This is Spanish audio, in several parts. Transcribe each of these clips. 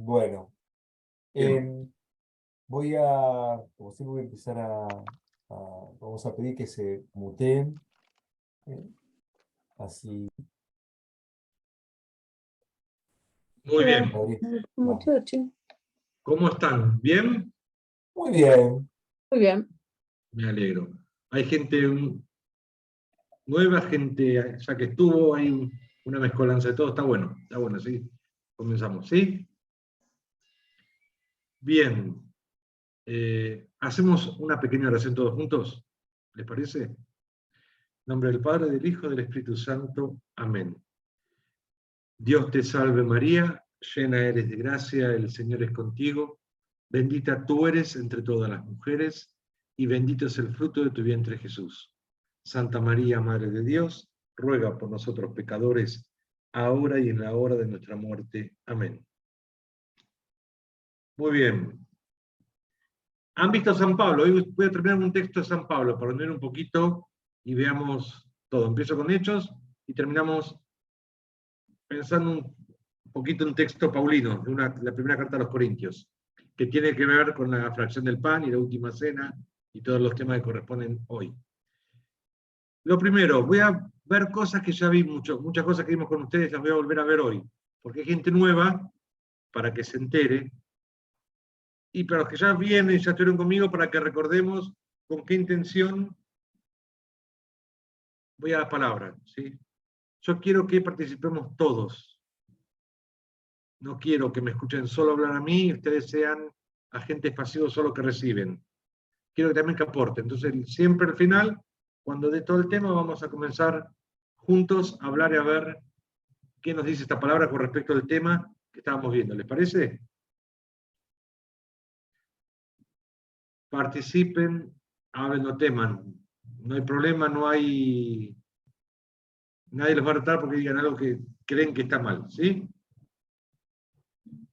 Bueno, Bien. em, como siempre, voy a empezar vamos a pedir que se muteen, eh, así, Muy Hola, bien. Madrid. Vamos. muchacho. ¿Cómo están? ¿Bien? Muy bien, Muy bien. Me alegro. Hay gente nueva, gente ya que estuvo, hay una mezcolanza de todo. Está bueno, sí. Comenzamos, ¿sí? Bien. Hacemos una pequeña oración todos juntos. ¿Les parece? En nombre del Padre, del Hijo y del Espíritu Santo. Amén. Dios te salve María, llena eres de gracia, el Señor es contigo. Bendita tú eres entre todas las mujeres, y bendito es el fruto de tu vientre Jesús. Santa María, Madre de Dios, ruega por nosotros pecadores, ahora y en la hora de nuestra muerte. Amén. Muy bien. ¿Han visto San Pablo? Hoy voy a terminar un texto de San Pablo para unir un poquito y veamos todo. Empiezo con Hechos y terminamos pensando un poquito en un texto paulino, de la primera carta a los Corintios, que tiene que ver con la fracción del pan y la última cena y todos los temas que corresponden hoy. Lo primero, voy a ver cosas que ya vi, muchas cosas que vimos con ustedes, las voy a volver a ver hoy, porque hay gente nueva, para que se entere, y para los que ya vienen y ya estuvieron conmigo, para que recordemos con qué intención voy a la palabra. ¿Sí? Yo quiero que participemos todos. No quiero que me escuchen solo hablar a mí y ustedes sean agentes pasivos solo que reciben. Quiero que también que aporten. Entonces, siempre al final, cuando dé todo el tema, vamos a comenzar juntos a hablar y a ver qué nos dice esta palabra con respecto al tema que estábamos viendo. ¿Les parece? Participen, hablen, no teman. No hay problema, no hay... Nadie los va a tratar porque digan algo que creen que está mal, ¿sí?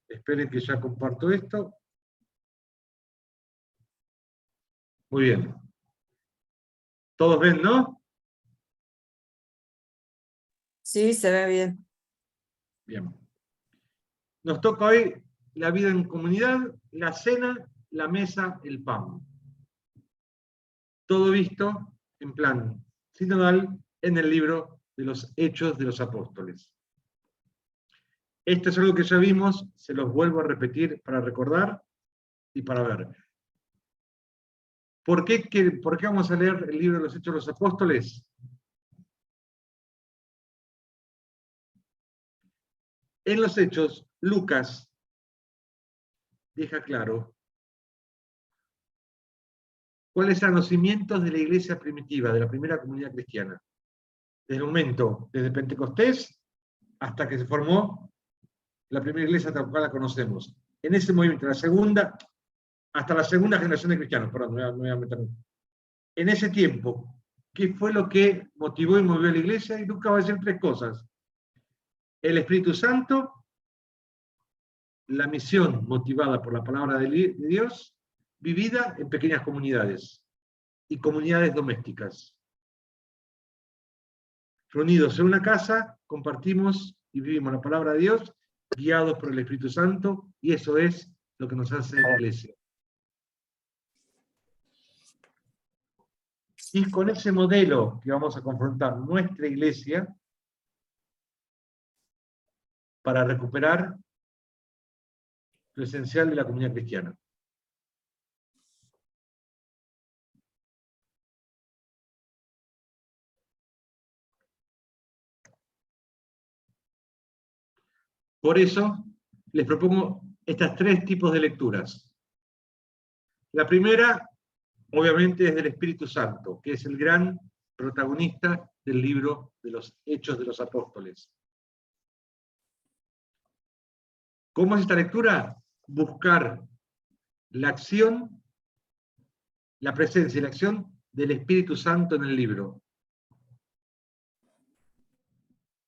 Esperen que ya comparto esto. Muy bien. ¿Todos ven, no? Sí, se ve bien. Bien. Nos toca hoy la vida en comunidad, la cena, la mesa, el pan. Todo visto en plan sinodal en el libro de los Hechos de los Apóstoles. Esto es algo que ya vimos, se los vuelvo a repetir para recordar y para ver. ¿Por qué vamos a leer el libro de los Hechos de los Apóstoles? En los Hechos, Lucas deja claro cuáles eran los cimientos de la iglesia primitiva, de la primera comunidad cristiana. Desde el momento, desde Pentecostés hasta que se formó la primera iglesia tal cual la conocemos. En ese movimiento, hasta la segunda generación de cristianos, perdón, me voy a meter. En ese tiempo, ¿qué fue lo que motivó y movió a la iglesia? Y Lucas va a decir tres cosas. El Espíritu Santo, la misión motivada por la palabra de Dios, vivida en pequeñas comunidades y comunidades domésticas. Reunidos en una casa, compartimos y vivimos la palabra de Dios, guiados por el Espíritu Santo, y eso es lo que nos hace iglesia. Y con ese modelo que vamos a confrontar nuestra iglesia para recuperar lo esencial de la comunidad cristiana. Por eso les propongo estos tres tipos de lecturas. La primera, obviamente, es del Espíritu Santo, que es el gran protagonista del libro de los Hechos de los Apóstoles. ¿Cómo es esta lectura? Buscar la acción, la presencia y la acción del Espíritu Santo en el libro.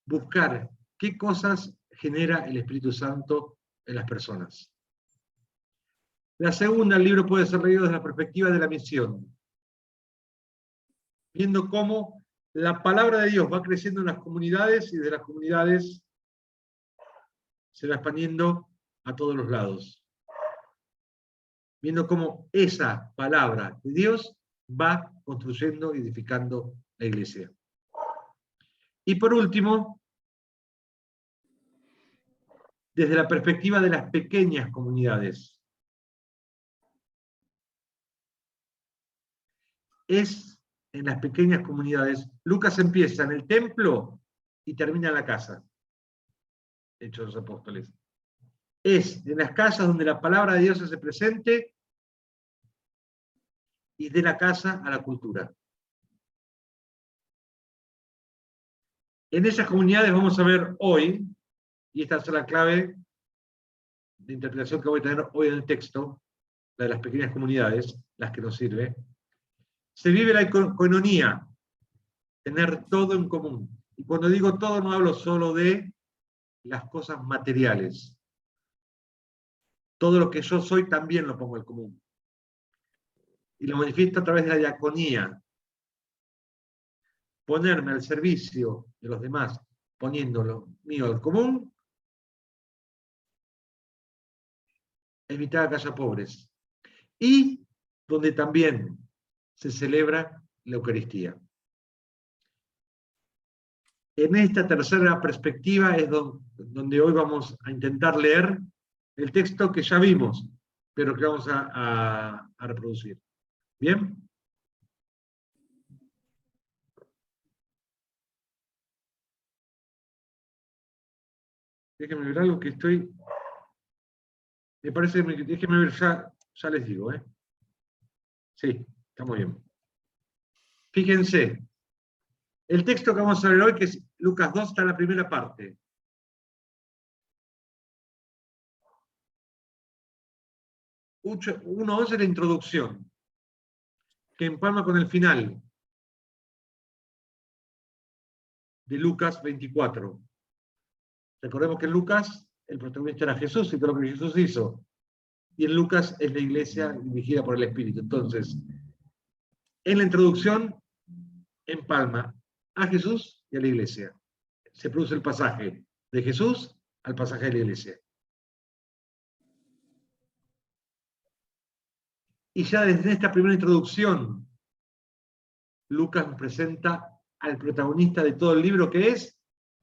Buscar qué cosas genera el Espíritu Santo en las personas. La segunda, el libro puede ser leído desde la perspectiva de la misión, viendo cómo la palabra de Dios va creciendo en las comunidades y de las comunidades se va expandiendo a todos los lados. Viendo cómo esa palabra de Dios va construyendo y edificando la iglesia. Y por último, desde la perspectiva de las pequeñas comunidades. Es en las pequeñas comunidades. Lucas empieza en el templo y termina en la casa. Hechos de los Apóstoles. Es en las casas donde la palabra de Dios se hace presente y de la casa a la cultura. En esas comunidades vamos a ver hoy, y esta es la clave de interpretación que voy a tener hoy en el texto, la de las pequeñas comunidades, las que nos sirve, se vive la coinonía, tener todo en común. Y cuando digo todo no hablo solo de las cosas materiales. Todo lo que yo soy también lo pongo en común. Y lo manifiesto a través de la diaconía. Ponerme al servicio de los demás, poniendo lo mío al común, evitar que haya pobres. Y donde también se celebra la Eucaristía. En esta tercera perspectiva es donde hoy vamos a intentar leer el texto que ya vimos, pero que vamos a reproducir. ¿Bien? Déjenme ver algo que estoy... Me parece que déjenme ver, ya les digo, ¿eh? Sí, está muy bien. Fíjense, el texto que vamos a ver hoy, que es Lucas 2, está en la primera parte. 1.11 es la introducción, que empalma con el final de Lucas 24. Recordemos que en Lucas el protagonista era Jesús y todo lo que Jesús hizo. Y en Lucas es la iglesia dirigida por el Espíritu. Entonces, en la introducción empalma a Jesús y a la iglesia. Se produce el pasaje de Jesús al pasaje de la iglesia. Y ya desde esta primera introducción, Lucas nos presenta al protagonista de todo el libro, que es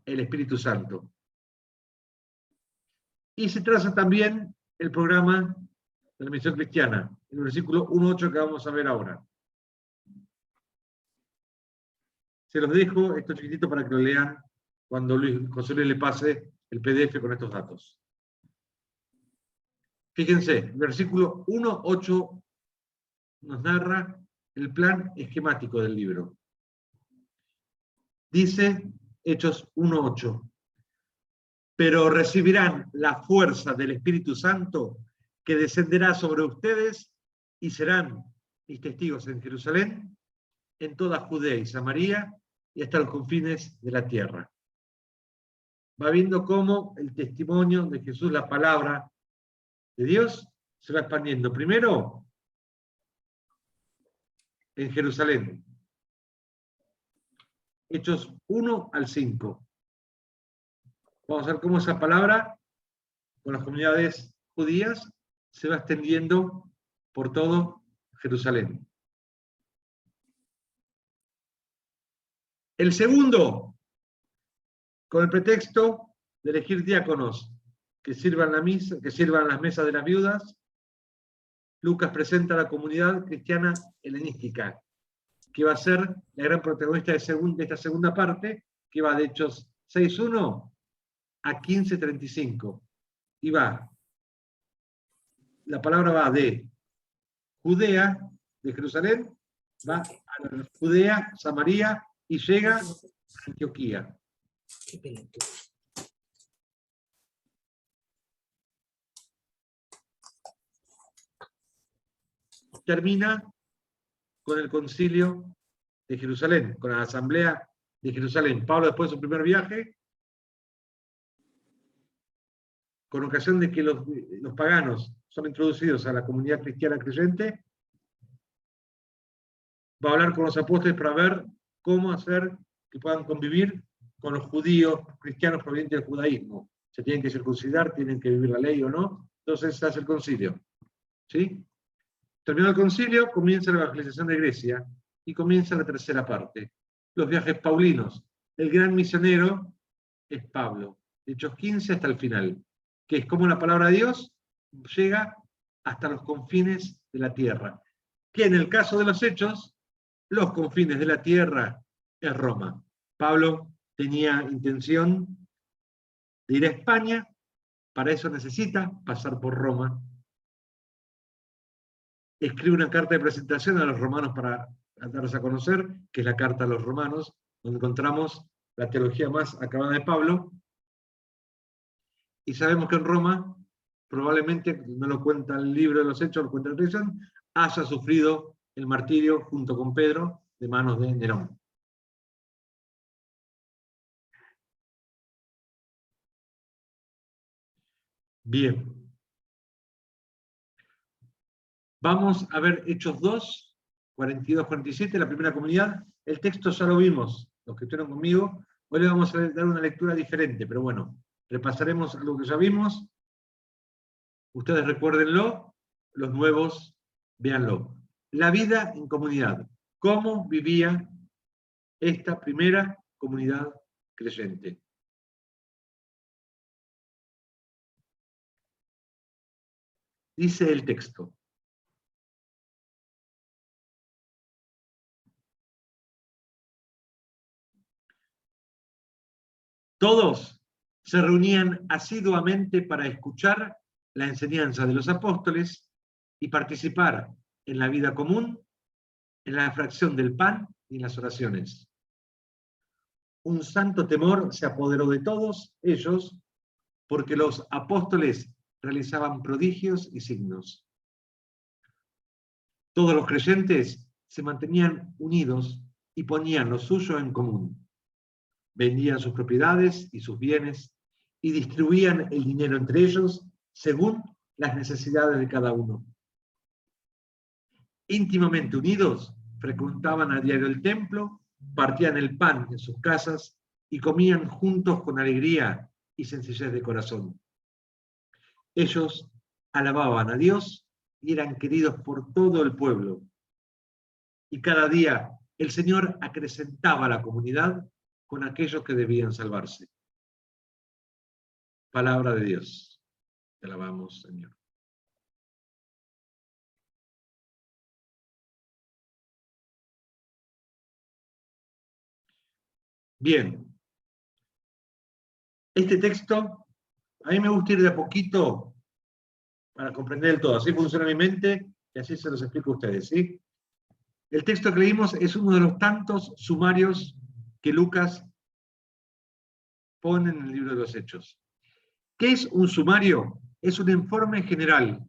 el Espíritu Santo. Y se traza también el programa de la misión cristiana, en el versículo 1.8 que vamos a ver ahora. Se los dejo, esto chiquitito, para que lo lean cuando José Luis le pase el PDF con estos datos. Fíjense, el versículo 1.8 nos narra el plan esquemático del libro. Dice Hechos 1.8: pero recibirán la fuerza del Espíritu Santo que descenderá sobre ustedes y serán mis testigos en Jerusalén, en toda Judea y Samaria y hasta los confines de la tierra. Va viendo cómo el testimonio de Jesús, la palabra de Dios, se va expandiendo. Primero, en Jerusalén. Hechos 1 al 5. Vamos a ver cómo esa palabra, con las comunidades judías, se va extendiendo por todo Jerusalén. El segundo, con el pretexto de elegir diáconos que sirvan la misa, que sirvan las mesas de las viudas, Lucas presenta a la comunidad cristiana helenística, que va a ser la gran protagonista de esta segunda parte, que va de Hechos 6.1 a 15.35. Y va, la palabra va de Judea, de Jerusalén, va a Judea, Samaria, y llega a Antioquía. Termina con el concilio de Jerusalén, con la asamblea de Jerusalén. Pablo, después de su primer viaje, con ocasión de que los paganos son introducidos a la comunidad cristiana creyente, va a hablar con los apóstoles para ver cómo hacer que puedan convivir con los judíos cristianos provenientes del judaísmo. se tienen que circuncidar, tienen que vivir la ley o no. Entonces se hace el concilio. ¿Sí? Terminó el concilio, comienza la evangelización de Grecia y comienza la tercera parte, los viajes paulinos. El gran misionero es Pablo, de Hechos 15 hasta el final, que es como la palabra de Dios llega hasta los confines de la tierra. Que en el caso de los Hechos, los confines de la tierra es Roma. Pablo tenía intención de ir a España, para eso necesita pasar por Roma. Escribe una carta de presentación a los romanos para darse a conocer, que es la carta a los romanos, donde encontramos la teología más acabada de Pablo. Y sabemos que en Roma, probablemente, no lo cuenta el libro de los Hechos, lo cuenta la tradición, haya sufrido el martirio junto con Pedro de manos de Nerón. Bien. Vamos a ver Hechos 2, 42-47, la primera comunidad. El texto ya lo vimos, los que estuvieron conmigo. Hoy le vamos a dar una lectura diferente, pero bueno, repasaremos algo que ya vimos. Ustedes recuérdenlo, los nuevos, véanlo. La vida en comunidad. ¿Cómo vivía esta primera comunidad creyente? Dice el texto. Todos se reunían asiduamente para escuchar la enseñanza de los apóstoles y participar en la vida común, en la fracción del pan y en las oraciones. Un santo temor se apoderó de todos ellos, porque los apóstoles realizaban prodigios y signos. Todos los creyentes se mantenían unidos y ponían lo suyo en común. Vendían sus propiedades y sus bienes y distribuían el dinero entre ellos según las necesidades de cada uno. Íntimamente unidos, frecuentaban a diario el templo, partían el pan en sus casas y comían juntos con alegría y sencillez de corazón. Ellos alababan a Dios y eran queridos por todo el pueblo. Y cada día el Señor acrecentaba a la comunidad con aquellos que debían salvarse. Palabra de Dios. Te alabamos, Señor. Bien. Este texto, a mí me gusta ir de a poquito para comprender el todo. Así funciona mi mente y así se los explico a ustedes, ¿sí? El texto que leímos es uno de los tantos sumarios que Lucas pone en el libro de los Hechos. ¿Qué es un sumario? Es un informe general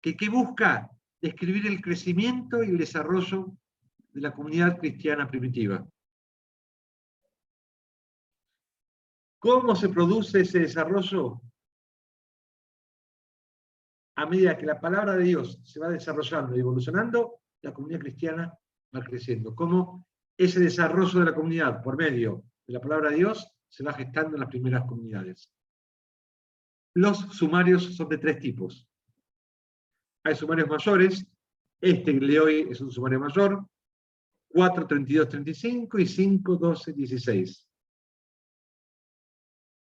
que busca describir el crecimiento y el desarrollo de la comunidad cristiana primitiva. ¿Cómo se produce ese desarrollo? A medida que la palabra de Dios se va desarrollando y evolucionando, la comunidad cristiana va creciendo. ¿Cómo ese desarrollo de la comunidad por medio de la palabra de Dios se va gestando en las primeras comunidades? Los sumarios son de tres tipos. Hay sumarios mayores, este que leí hoy es un sumario mayor, 4, 32, 35 y 5, 12, 16.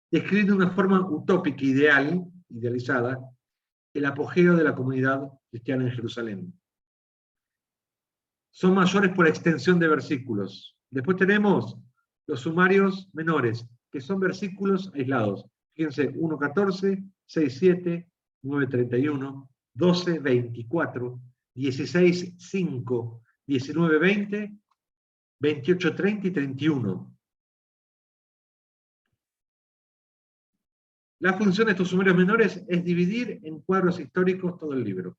Describe de una forma utópica, idealizada, el apogeo de la comunidad cristiana en Jerusalén. Son mayores por extensión de versículos. Después tenemos los sumarios menores, que son versículos aislados. Fíjense, 1.14, 6.7, 9.31, 12.24, 16.5, 19.20, 28.30 y 31. La función de estos sumarios menores es dividir en cuadros históricos todo el libro.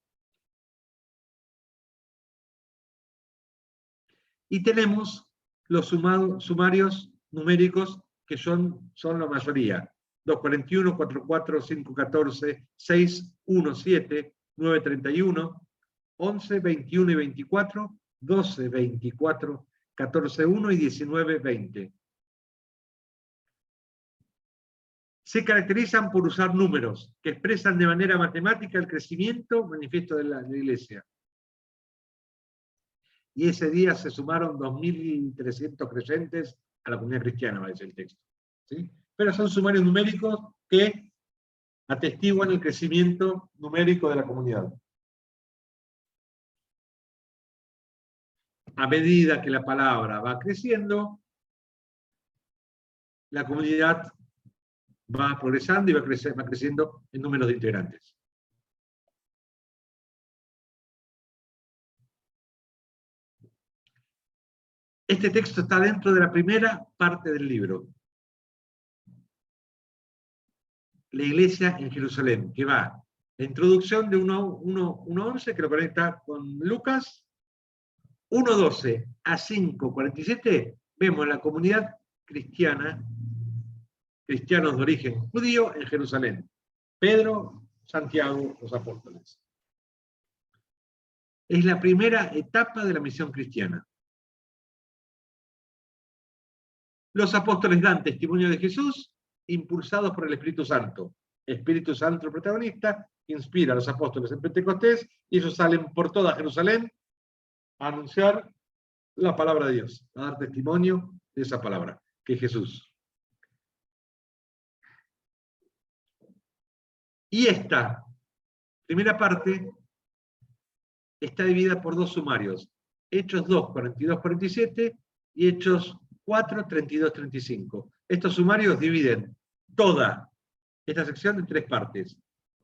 Y tenemos los sumarios numéricos, que son la mayoría. 2.41, 4.4, 5.14, 6.1.7, 9.31, 11, 21 y 24, 12, 24, 14.1 y 19.20. se caracterizan por usar números que expresan de manera matemática el crecimiento manifiesto de la Iglesia. Y ese día se sumaron 2.300 creyentes a la comunidad cristiana, va a decir el texto. ¿Sí? Pero son sumarios numéricos que atestiguan el crecimiento numérico de la comunidad. A medida que la palabra va creciendo, la comunidad va progresando y va creciendo en números de integrantes. Este texto está dentro de la primera parte del libro. La iglesia en Jerusalén, que va la introducción de 1.11, que lo conecta con Lucas, 1.12 a 5.47, vemos la comunidad cristiana, cristianos de origen judío en Jerusalén. Pedro, Santiago, los apóstoles. Es la primera etapa de la misión cristiana. Los apóstoles dan testimonio de Jesús, impulsados por el Espíritu Santo. Espíritu Santo, el protagonista, inspira a los apóstoles en Pentecostés, y ellos salen por toda Jerusalén a anunciar la palabra de Dios, a dar testimonio de esa palabra, que es Jesús. Y esta primera parte está dividida por dos sumarios, Hechos 2, 42, 47 y Hechos 4, 32, 35. Estos sumarios dividen toda esta sección en tres partes.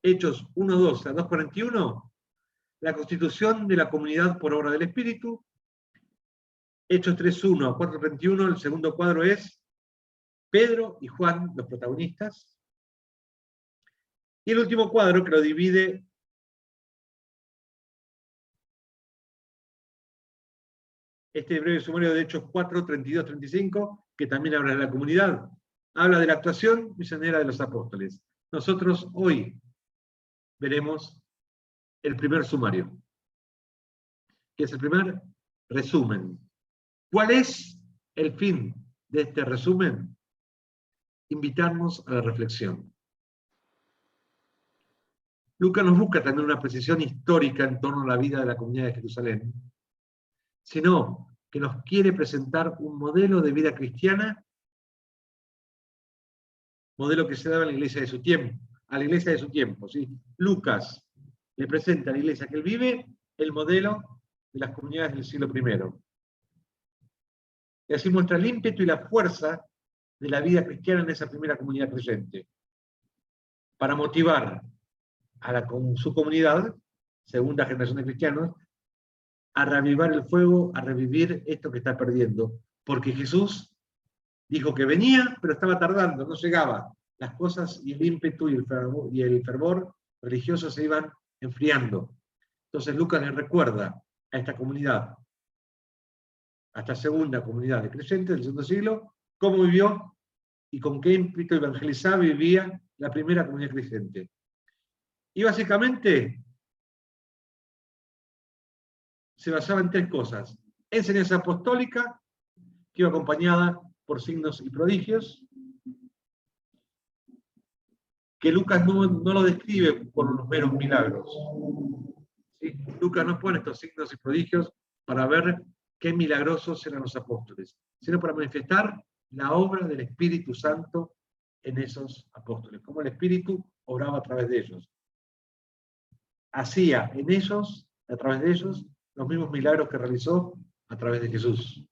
Hechos 1, 12 a 2, 41, la constitución de la comunidad por obra del Espíritu. Hechos 3, 1 a 4, 31, el segundo cuadro es Pedro y Juan, los protagonistas. Y el último cuadro, que lo divide este breve sumario de Hechos 4, 32, 35, que también habla de la comunidad, habla de la actuación misionera de los apóstoles. Nosotros hoy veremos el primer sumario, que es el primer resumen. ¿Cuál es el fin de este resumen? Invitarnos a la reflexión. Lucas nos busca también una precisión histórica en torno a la vida de la comunidad de Jerusalén, sino que nos quiere presentar un modelo de vida cristiana, modelo que se daba en la iglesia de su tiempo, a la iglesia de su tiempo. ¿Sí? Lucas le presenta a la iglesia que él vive el modelo de las comunidades del siglo I. Y así muestra el ímpetu y la fuerza de la vida cristiana en esa primera comunidad creyente, para motivar a su comunidad, segunda generación de cristianos, a reavivar el fuego, a revivir esto que está perdiendo. Porque Jesús dijo que venía, pero estaba tardando, no llegaba. Las cosas y el ímpetu y el fervor religioso se iban enfriando. Entonces Lucas le recuerda a esta comunidad, a esta segunda comunidad de creyentes del segundo siglo, cómo vivió y con qué ímpetu evangelizaba y vivía la primera comunidad creyente. Y básicamente se basaba en tres cosas. Enseñanza apostólica, que iba acompañada por signos y prodigios, que Lucas no lo describe por los meros milagros. ¿Sí? Lucas no pone estos signos y prodigios para ver qué milagrosos eran los apóstoles, sino para manifestar la obra del Espíritu Santo en esos apóstoles, cómo el Espíritu obraba a través de ellos. Hacía en ellos, a través de ellos, los mismos milagros que realizó a través de Jesús.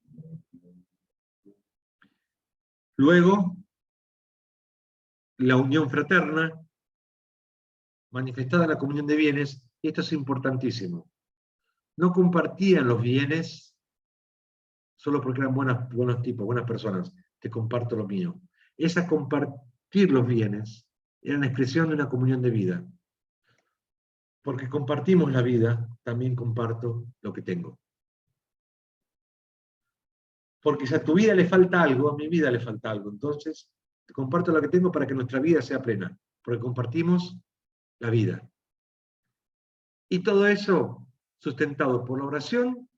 Luego, la unión fraterna, manifestada en la comunión de bienes, y esto es importantísimo. No compartían los bienes solo porque eran buenos tipos, buenas personas. Te comparto lo mío. Esa compartir los bienes era una expresión de una comunión de vida. Porque compartimos la vida, también comparto lo que tengo. Porque si a tu vida le falta algo, a mi vida le falta algo. Entonces, te comparto lo que tengo para que nuestra vida sea plena. Porque compartimos la vida. Y todo eso sustentado por la oración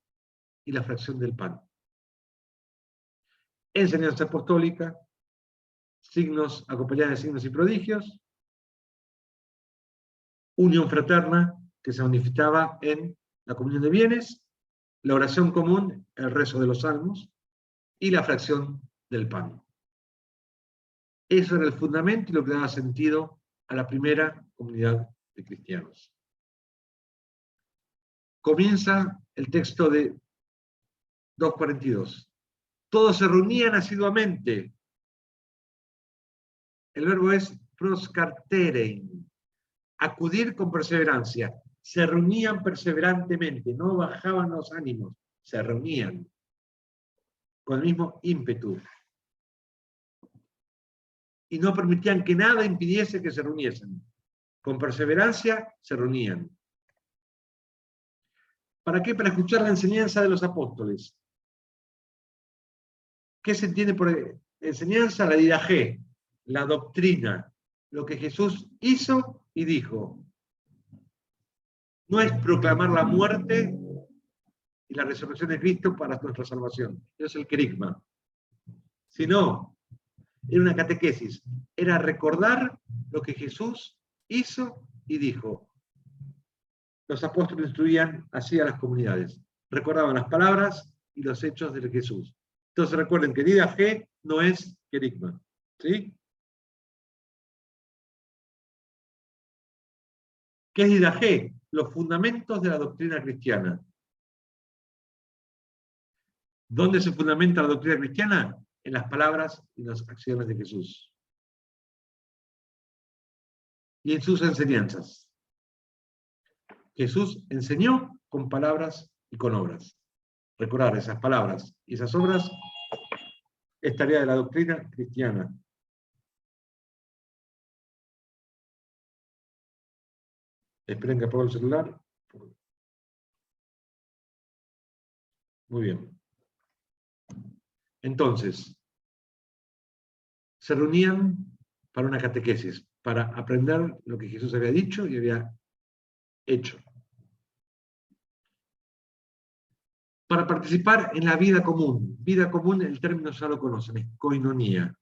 y la fracción del pan. Enseñanza apostólica, signos acompañados de signos y prodigios, unión fraterna, que se manifestaba en la comunión de bienes, la oración común, el rezo de los salmos, y la fracción del pan. Eso era el fundamento y lo que daba sentido a la primera comunidad de cristianos. Comienza el texto de 2:42. Todos se reunían asiduamente. El verbo es proskarterein, acudir con perseverancia. Se reunían perseverantemente, no bajaban los ánimos, se reunían con el mismo ímpetu. Y no permitían que nada impidiese que se reuniesen. Con perseverancia se reunían. ¿Para qué? Para escuchar la enseñanza de los apóstoles. ¿Qué se entiende por enseñanza? La didaje, la doctrina, lo que Jesús hizo y dijo. No es proclamar la muerte y la resurrección de Cristo para nuestra salvación. Eso es el querigma. Sino, era una catequesis. Era recordar lo que Jesús hizo y dijo. Los apóstoles instruían así a las comunidades. Recordaban las palabras y los hechos de Jesús. Entonces recuerden que didaje no es querigma. ¿Sí? ¿Qué es didaje? Los fundamentos de la doctrina cristiana. ¿Dónde se fundamenta la doctrina cristiana? En las palabras y las acciones de Jesús. Y en sus enseñanzas. Jesús enseñó con palabras y con obras. Recordar esas palabras y esas obras es tarea de la doctrina cristiana. Esperen que apague el celular. Muy bien. Entonces, se reunían para una catequesis, para aprender lo que Jesús había dicho y había hecho. Para participar en la vida común. Vida común, el término ya lo conocen, es koinonía.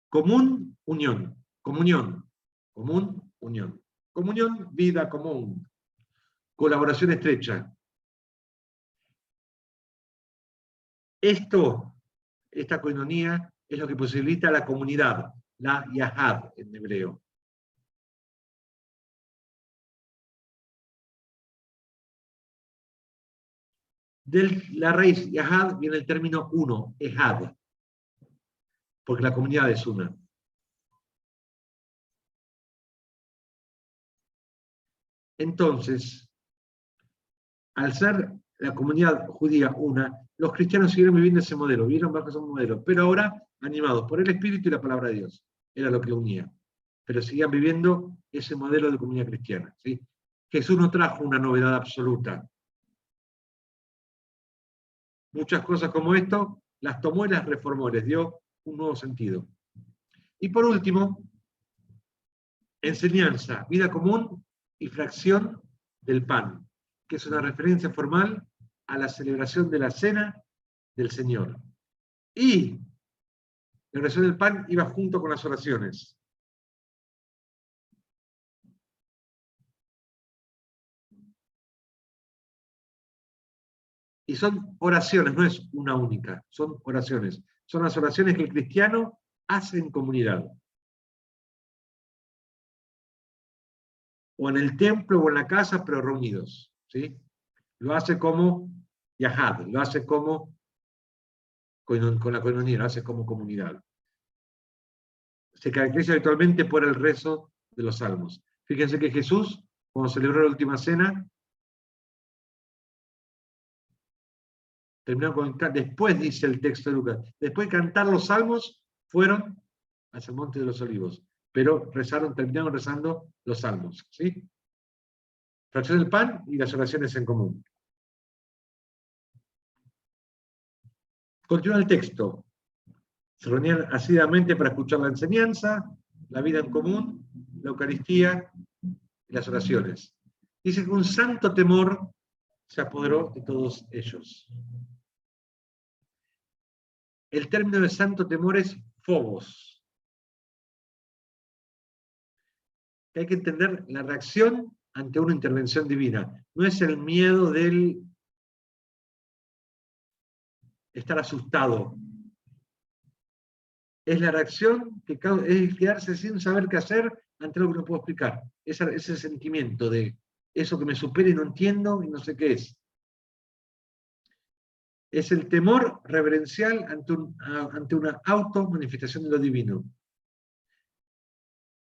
Común, unión. Comunión. Común, unión. Comunión, vida común. Colaboración estrecha. Esta koinonía es lo que posibilita la comunidad, la yahad en hebreo. De la raíz yahad viene el término uno, ehad, porque la comunidad es una. Entonces, al ser la comunidad judía una, los cristianos siguieron viviendo ese modelo, vivieron bajo ese modelo, pero ahora animados por el Espíritu y la palabra de Dios. Era lo que unía. Pero seguían viviendo ese modelo de comunidad cristiana. ¿Sí? Jesús no trajo una novedad absoluta. Muchas cosas como esto las tomó y las reformó, les dio un nuevo sentido. Y por último, enseñanza, vida común y fracción del pan, que es una referencia formal a la celebración de la cena del Señor. Y la oración del pan iba junto con las oraciones. Y son oraciones, no es una única, son oraciones. Son las oraciones que el cristiano hace en comunidad. O en el templo o en la casa, pero reunidos. ¿Sí? Lo hace como yahad, lo hace como con la coinonía, lo hace como comunidad. Se caracteriza habitualmente por el rezo de los salmos. Fíjense que Jesús, cuando celebró la última cena, terminó con, después dice el texto de Lucas, después de cantar los salmos, fueron hacia el Monte de los Olivos, pero terminaron rezando los salmos. ¿Sí? Fracción del pan y las oraciones en común. Continúa el texto. Se reunían asiduamente para escuchar la enseñanza, la vida en común, la Eucaristía y las oraciones. Dice que un santo temor se apoderó de todos ellos. El término de santo temor es phobos. que hay que entender la reacción ante una intervención divina. No es el miedo del estar asustado. Es la reacción que es quedarse sin saber qué hacer ante algo que no puedo explicar. Ese sentimiento de eso que me supera y no entiendo y no sé qué es. Es el temor reverencial ante una auto-manifestación de lo divino.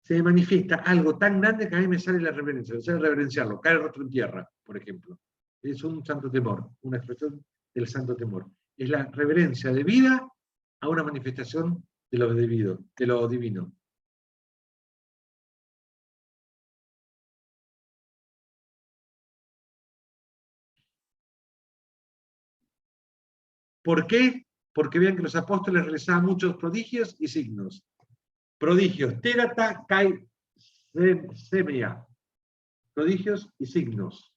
Se me manifiesta algo tan grande que a mí me sale la reverencia, me sale reverenciarlo, cae el rostro en tierra, por ejemplo. Es un santo temor, una expresión del santo temor. Es la reverencia debida a una manifestación de lo divino. ¿Por qué? Porque vean que los apóstoles realizaban muchos prodigios y signos. Prodigios, térata, kai, semia. Prodigios y signos.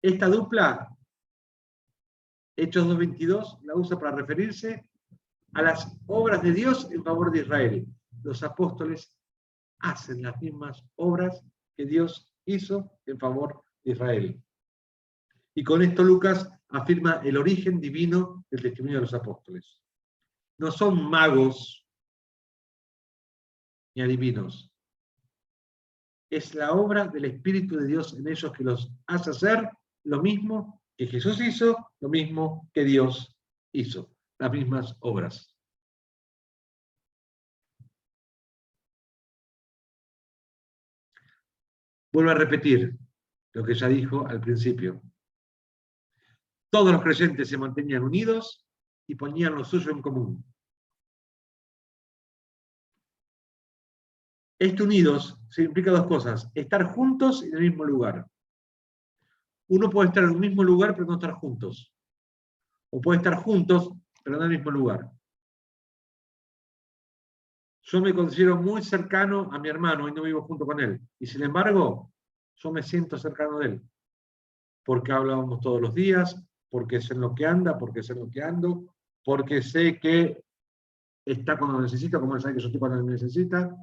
Esta dupla, Hechos 2:22, la usa para referirse a las obras de Dios en favor de Israel. Los apóstoles hacen las mismas obras que Dios hizo en favor de Israel. Y con esto Lucas afirma el origen divino del testimonio de los apóstoles. No son magos ni adivinos. Es la obra del Espíritu de Dios en ellos que los hace hacer lo mismo que Jesús hizo, lo mismo que Dios hizo. Las mismas obras. Vuelvo a repetir lo que ya dijo al principio. Todos los creyentes se mantenían unidos y ponían lo suyo en común. Este unidos significa dos cosas: estar juntos en el mismo lugar. Uno puede estar en un mismo lugar pero no estar juntos. O puede estar juntos pero no en el mismo lugar. Yo me considero muy cercano a mi hermano y no vivo junto con él. Y sin embargo, yo me siento cercano de él. Porque hablábamos todos los días, porque sé en lo que anda, porque sé en lo que ando, porque sé que está cuando lo necesita, como él sabe que yo estoy cuando me necesita,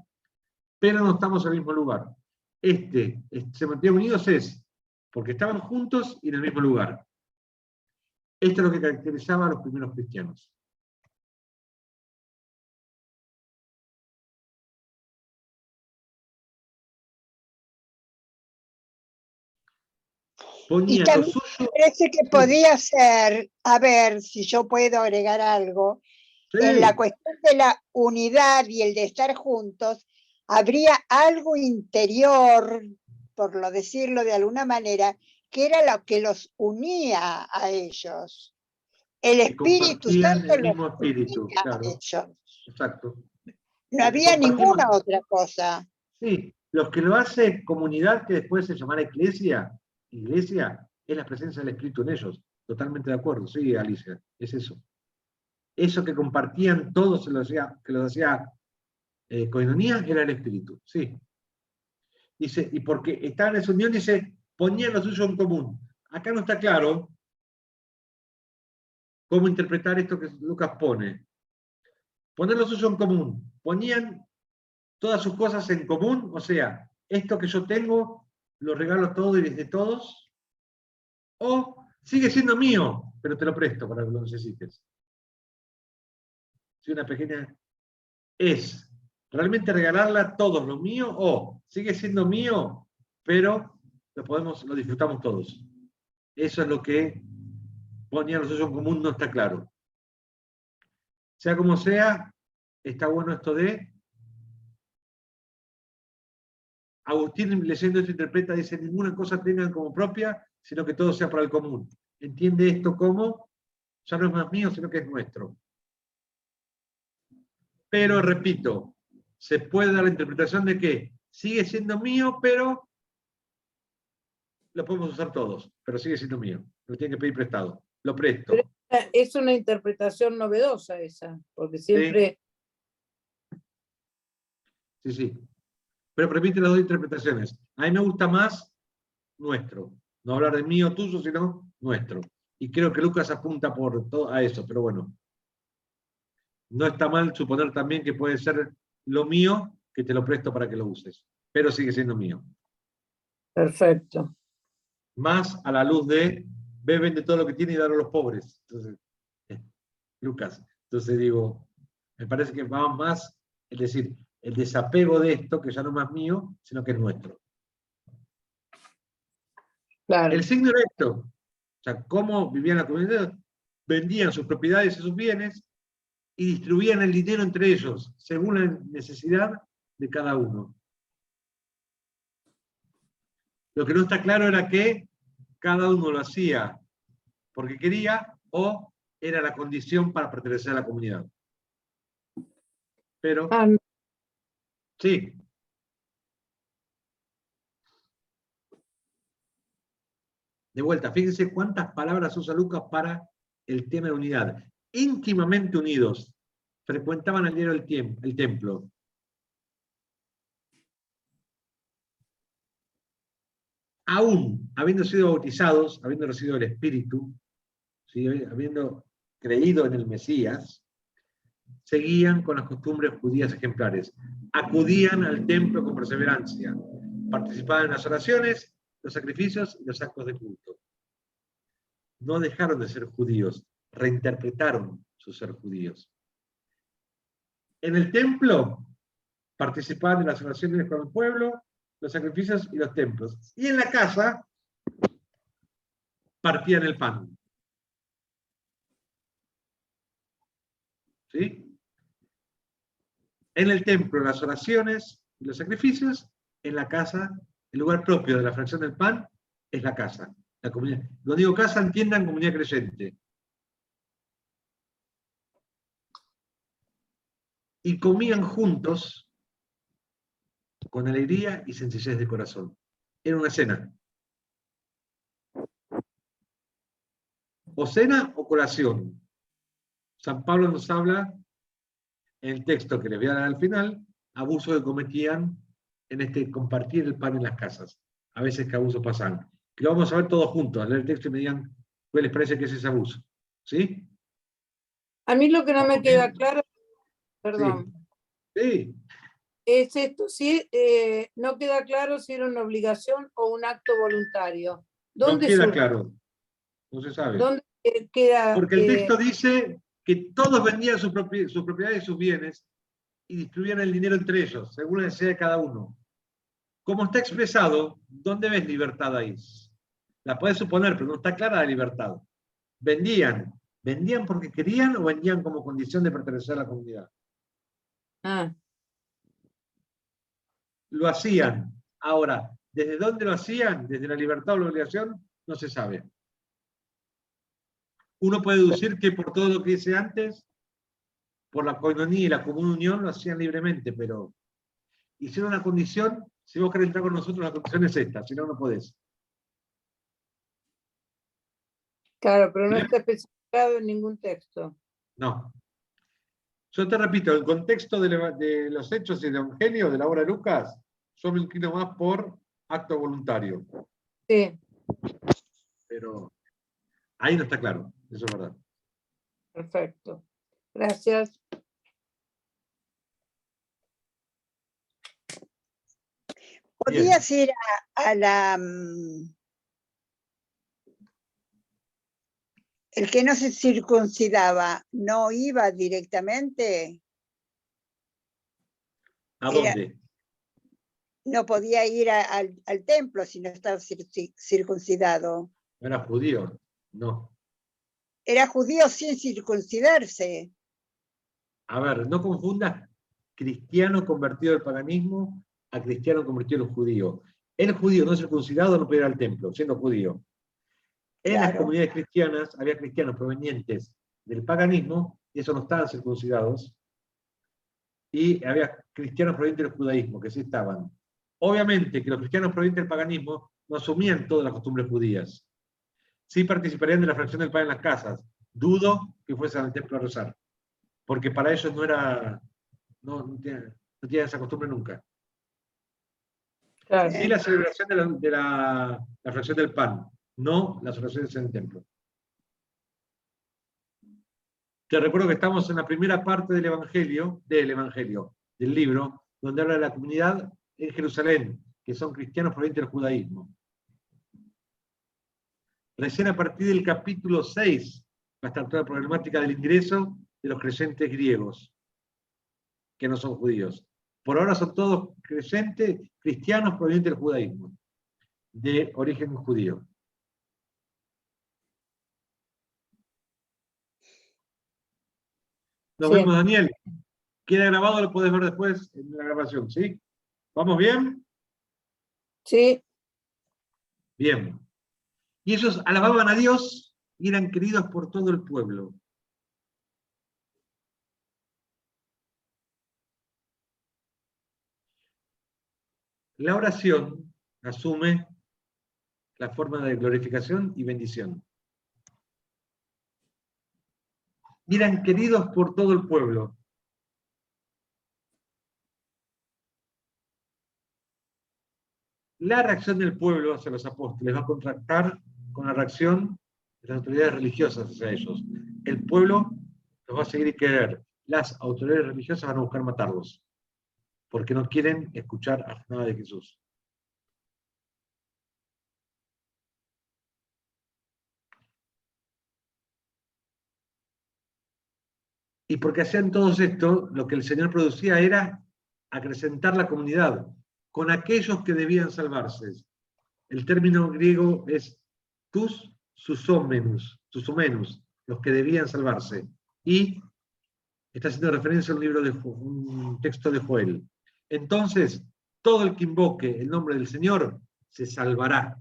pero no estamos en el mismo lugar. Se mantienen unidos porque estaban juntos y en el mismo lugar. Esto es lo que caracterizaba a los primeros cristianos. Y también me parece que podía ser, a ver si yo puedo agregar algo, sí, en la cuestión de la unidad y el de estar juntos, habría algo interior, por lo decirlo de alguna manera, que era lo que los unía a ellos. El Espíritu Santo el mismo los espíritu, unía claro. a ellos. Exacto. No había ninguna otra cosa. Sí, los que lo hace comunidad, que después se llamará iglesia, es la presencia del Espíritu en ellos. Totalmente de acuerdo, sí, Alicia, es eso. Eso que compartían todos, que los hacía coinonía, era el Espíritu, sí. Dice, y porque estaban en esa unión, dice, ponían lo suyo en común. Acá no está claro cómo interpretar esto que Lucas pone. Poner lo suyo en común. Ponían todas sus cosas en común, o sea, esto que yo tengo, lo regalo todo y desde todos, o sigue siendo mío, pero te lo presto para que lo necesites. Si una pequeña es realmente regalarla a todos lo mío, o sigue siendo mío, pero lo disfrutamos todos. Eso es lo que ponía los socios en común, no está claro. Sea como sea, está bueno esto de Agustín, leyendo esto, interpreta, dice, ninguna cosa tengan como propia, sino que todo sea para el común. Entiende esto como, ya no es más mío, sino que es nuestro. Pero, repito, se puede dar la interpretación de que sigue siendo mío, pero lo podemos usar todos, pero sigue siendo mío. Lo tienen que pedir prestado. Lo presto. Pero es una interpretación novedosa esa, porque siempre... Sí, sí. Pero permite las dos interpretaciones. A mí me gusta más nuestro. No hablar de mío o tuyo, sino nuestro. Y creo que Lucas apunta por todo a eso, pero bueno. No está mal suponer también que puede ser lo mío que te lo presto para que lo uses. pero sigue siendo mío. Perfecto. Más a la luz de, beben de todo lo que tiene y darlo a los pobres. Entonces, Lucas, entonces digo, me parece que va más, es decir, el desapego de esto, que ya no es más mío, sino que es nuestro. Claro. El signo era esto, o sea, cómo vivían la comunidad, vendían sus propiedades y sus bienes y distribuían el dinero entre ellos, según la necesidad de cada uno. Lo que no está claro era que cada uno lo hacía porque quería o era la condición para pertenecer a la comunidad. Pero, No. sí. De vuelta, fíjense cuántas palabras usa Lucas para el tema de unidad. Íntimamente unidos, frecuentaban al diario el templo. Aún habiendo sido bautizados, habiendo recibido el Espíritu, ¿sí? Habiendo creído en el Mesías, seguían con las costumbres judías ejemplares. Acudían al templo con perseverancia, participaban en las oraciones, los sacrificios y los actos de culto. No dejaron de ser judíos, reinterpretaron su ser judíos. En el templo participaban de las oraciones con el pueblo, los sacrificios y los templos. Y en la casa partían el pan. ¿Sí? En el templo las oraciones y los sacrificios, en la casa, el lugar propio de la fracción del pan es la casa. La comunidad. Cuando digo casa, entiendan comunidad creyente. Y comían juntos con alegría y sencillez de corazón. Era una cena. O cena o colación. San Pablo nos habla, en el texto que les voy a dar al final, abusos que cometían en este compartir el pan en las casas. A veces que abusos pasan. Que lo vamos a ver todos juntos, a leer el texto y me digan qué les parece que es ese abuso. ¿Sí? A mí lo que no me queda claro, perdón, Sí. es esto, si no queda claro si era una obligación o un acto voluntario. No ¿Dónde queda surge? claro. No se sabe. ¿Dónde queda? Porque el texto dice que todos vendían sus propiedades y sus bienes y distribuían el dinero entre ellos, según la necesidad de cada uno. Como está expresado, ¿dónde ves libertad ahí? La puedes suponer, pero no está clara la libertad. Vendían. ¿Vendían porque querían o vendían como condición de pertenecer a la comunidad? Lo hacían. Ahora, ¿desde dónde lo hacían? ¿Desde la libertad o la obligación? No se sabe. Uno puede deducir que por todo lo que hice antes, por la coinonía y la común unión, lo hacían libremente, pero hicieron una condición. Si vos querés entrar con nosotros, la condición es esta, si no, no podés. Claro, pero no está especificado en ningún texto. No. Yo te repito, el contexto de los hechos y del Evangelio, de la obra de Lucas, yo me inclino más por acto voluntario. Sí. Pero ahí no está claro, eso es verdad. Perfecto. Gracias. ¿Podías ir a la... el que no se circuncidaba, no iba directamente? ¿A dónde? No podía ir al templo si no estaba circuncidado. ¿No era judío? No. Era judío sin circuncidarse. A ver, no confundas cristiano convertido al paganismo a cristiano convertido al judío. El judío no circuncidado no puede ir al templo, siendo judío. En las comunidades cristianas había cristianos provenientes del paganismo, y esos no estaban circuncidados, y había cristianos provenientes del judaísmo, que sí estaban. Obviamente que los cristianos provenientes del paganismo no asumían todas las costumbres judías. Sí participarían de la fracción del pan en las casas. Dudo que fuesen al templo a rezar, porque para ellos no tienen esa costumbre nunca. Claro. Sí la celebración de la fracción del pan, no las oraciones en el templo. Te recuerdo que estamos en la primera parte del Evangelio, del libro, donde habla de la comunidad en Jerusalén, que son cristianos provenientes del judaísmo. Recién a partir del capítulo 6 va a estar toda la problemática del ingreso de los creyentes griegos, que no son judíos. Por ahora son todos creyentes cristianos provenientes del judaísmo, de origen judío. Nos Sí. vemos, Daniel. Queda grabado, lo podés ver después en la grabación, ¿sí? ¿Vamos bien? Sí, Bien. Y ellos alababan a Dios y eran queridos por todo el pueblo. La oración asume la forma de glorificación y bendición. Y eran queridos por todo el pueblo. La reacción del pueblo hacia los apóstoles va a contrastar con la reacción de las autoridades religiosas hacia ellos. El pueblo los va a seguir y querer. Las autoridades religiosas van a buscar matarlos, porque no quieren escuchar nada de Jesús. Y porque hacían todos esto, lo que el Señor producía era acrecentar la comunidad con aquellos que debían salvarse. El término griego es tus susómenus, los que debían salvarse. Y está haciendo referencia a un texto de Joel. Entonces, todo el que invoque el nombre del Señor se salvará.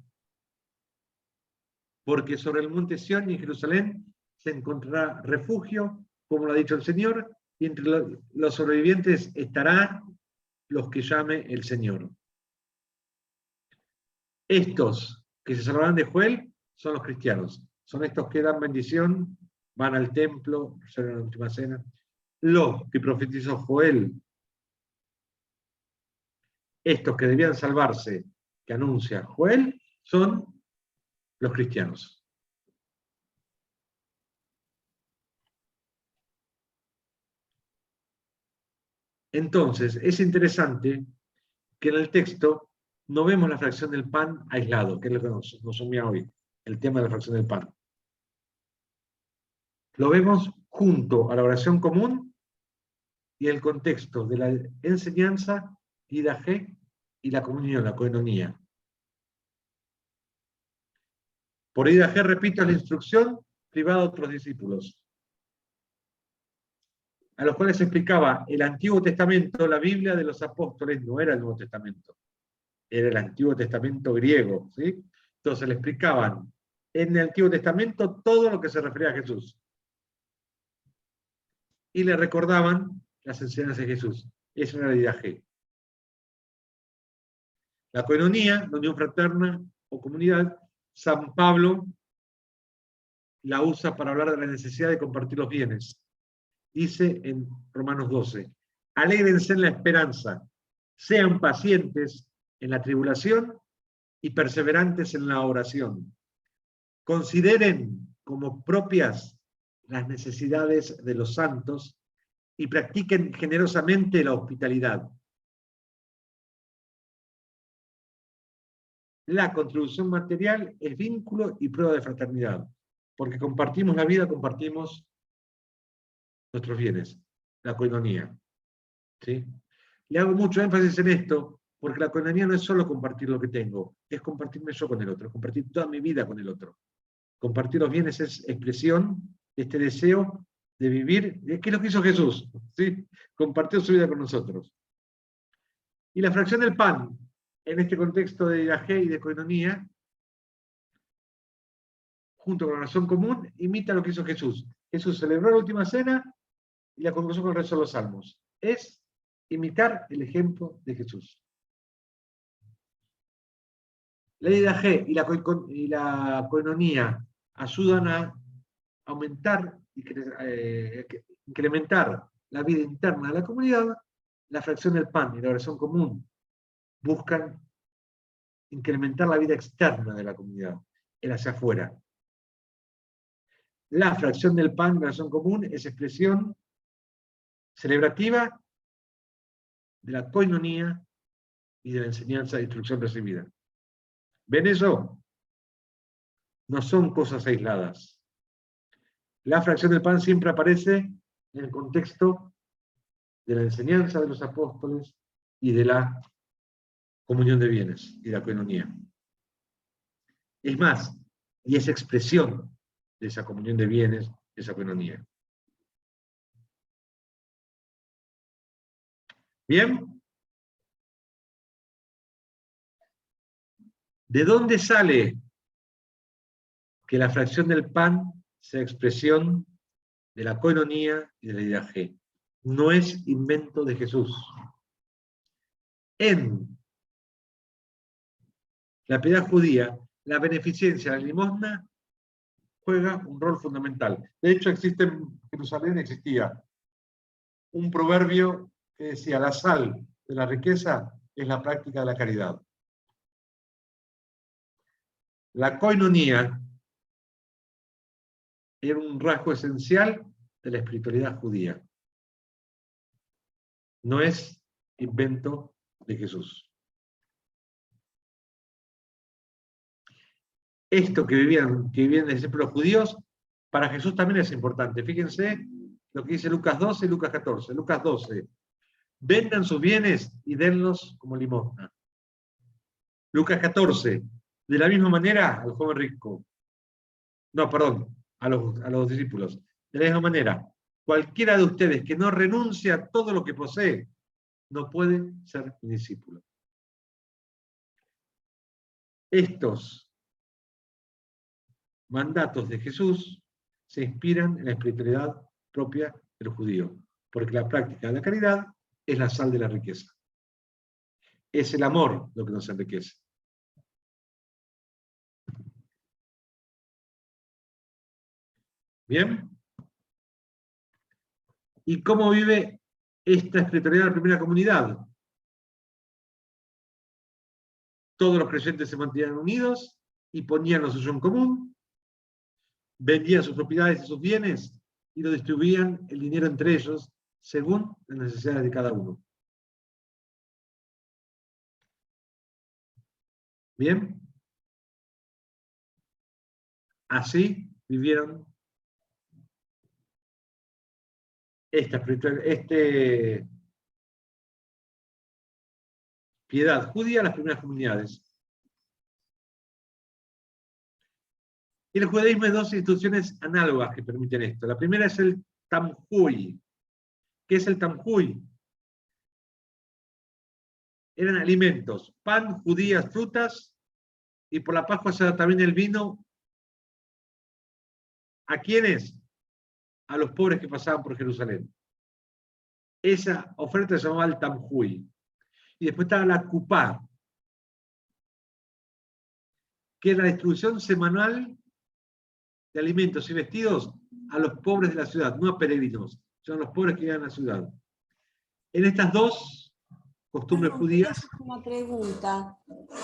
Porque sobre el monte Sión y en Jerusalén se encontrará refugio, como lo ha dicho el Señor, y entre los sobrevivientes estarán los que llame el Señor. Estos que se salvarán de Joel son los cristianos. Son estos que dan bendición, van al templo, celebran la última cena. Los que profetizó Joel, estos que debían salvarse, que anuncia Joel, son los cristianos. Entonces, es interesante que en el texto no vemos la fracción del pan aislado, que es lo que nos unía hoy, el tema de la fracción del pan. Lo vemos junto a la oración común y el contexto de la enseñanza, Didaje, y la comunión, la koinonía. Por Didaje, repito, la instrucción privada a otros discípulos, a los cuales se explicaba el Antiguo Testamento, la Biblia de los apóstoles, no era el Nuevo Testamento, era el Antiguo Testamento griego, ¿sí? Entonces le explicaban en el Antiguo Testamento todo lo que se refería a Jesús. Y le recordaban las enseñanzas de Jesús. Eso era el Didaje. La koinonía, la unión fraterna o comunidad, San Pablo la usa para hablar de la necesidad de compartir los bienes. Dice en Romanos 12, alégrense en la esperanza, sean pacientes en la tribulación y perseverantes en la oración. Consideren como propias las necesidades de los santos y practiquen generosamente la hospitalidad. La contribución material es vínculo y prueba de fraternidad, porque compartimos la vida, compartimos nuestros bienes, la koinonía. ¿Sí? Le hago mucho énfasis en esto, porque la koinonía no es solo compartir lo que tengo, es compartirme yo con el otro, compartir toda mi vida con el otro. Compartir los bienes es expresión de este deseo de vivir, que es lo que hizo Jesús, ¿sí? Compartió su vida con nosotros. Y la fracción del pan, en este contexto de Didaje y de koinonía, junto con la oración común, imita lo que hizo Jesús. Jesús celebró la última cena y la concluyó con el resto de los salmos. Es imitar el ejemplo de Jesús. La Didaje y la koinonía ayudan a aumentar y incrementar la vida interna de la comunidad. La fracción del pan y la oración común buscan incrementar la vida externa de la comunidad, el hacia afuera. La fracción del pan y la oración común es expresión celebrativa de la koinonía y de la enseñanza e instrucción recibida. ¿Ven eso? No son cosas aisladas. La fracción del pan siempre aparece en el contexto de la enseñanza de los apóstoles y de la comunión de bienes y la coinonía. Es más, y es expresión de esa comunión de bienes, de esa coinonía. ¿Bien? ¿De dónde sale que la fracción del pan sea expresión de la coinonía y de la didaje? No es invento de Jesús. En la piedad judía, la beneficencia, la limosna, juega un rol fundamental. De hecho, en Jerusalén existía un proverbio que decía: la sal de la riqueza es la práctica de la caridad. La coinonía era un rasgo esencial de la espiritualidad judía. No es invento de Jesús. Esto que vivían los discípulos judíos, para Jesús también es importante. Fíjense lo que dice Lucas 12 y Lucas 14. Lucas 12. Vendan sus bienes y denlos como limosna. Lucas 14. De la misma manera al joven rico. No, perdón, a los discípulos. De la misma manera, cualquiera de ustedes que no renuncie a todo lo que posee, no puede ser mi discípulo. Estos mandatos de Jesús se inspiran en la espiritualidad propia del judío, porque la práctica de la caridad es la sal de la riqueza. Es el amor lo que nos enriquece. ¿Bien? ¿Y cómo vive esta espiritualidad de la primera comunidad? Todos los creyentes se mantenían unidos y ponían lo suyo en común, vendían sus propiedades y sus bienes y lo distribuían el dinero entre ellos según las necesidades de cada uno. ¿Bien? Así vivieron piedad judía las primeras comunidades. Y el judaísmo hay dos instituciones análogas que permiten esto. La primera es el tamhui. ¿Qué es el tamhui? Eran alimentos, pan, judías, frutas, y por la Pascua se da también el vino. ¿A quiénes? A los pobres que pasaban por Jerusalén. Esa oferta se llamaba el tamhui. Y después estaba la kupá, que es la distribución semanal de alimentos y vestidos a los pobres de la ciudad, no a peregrinos, son los pobres que viven en la ciudad. En estas dos costumbres judías... Una pregunta.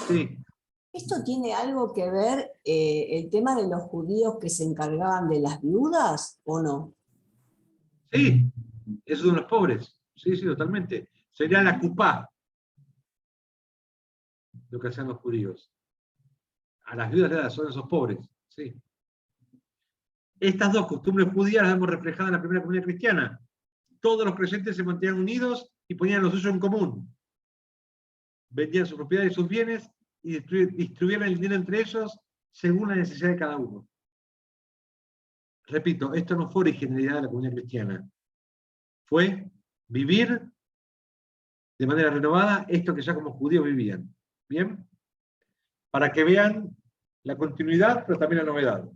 Sí. ¿Esto tiene algo que ver el tema de los judíos que se encargaban de las viudas o no? Sí, esos son los pobres. Sí, sí, totalmente. Sería la kupá, lo que hacían los judíos. A las viudas son esos pobres. Sí. Estas dos costumbres judías las vemos reflejadas en la primera comunidad cristiana. Todos los creyentes se mantenían unidos y ponían lo suyo en común. Vendían sus propiedades y sus bienes y distribuían el dinero entre ellos según la necesidad de cada uno. Repito, esto no fue originalidad de la comunidad cristiana. Fue vivir de manera renovada esto que ya como judíos vivían. ¿Bien? Para que vean la continuidad, pero también la novedad.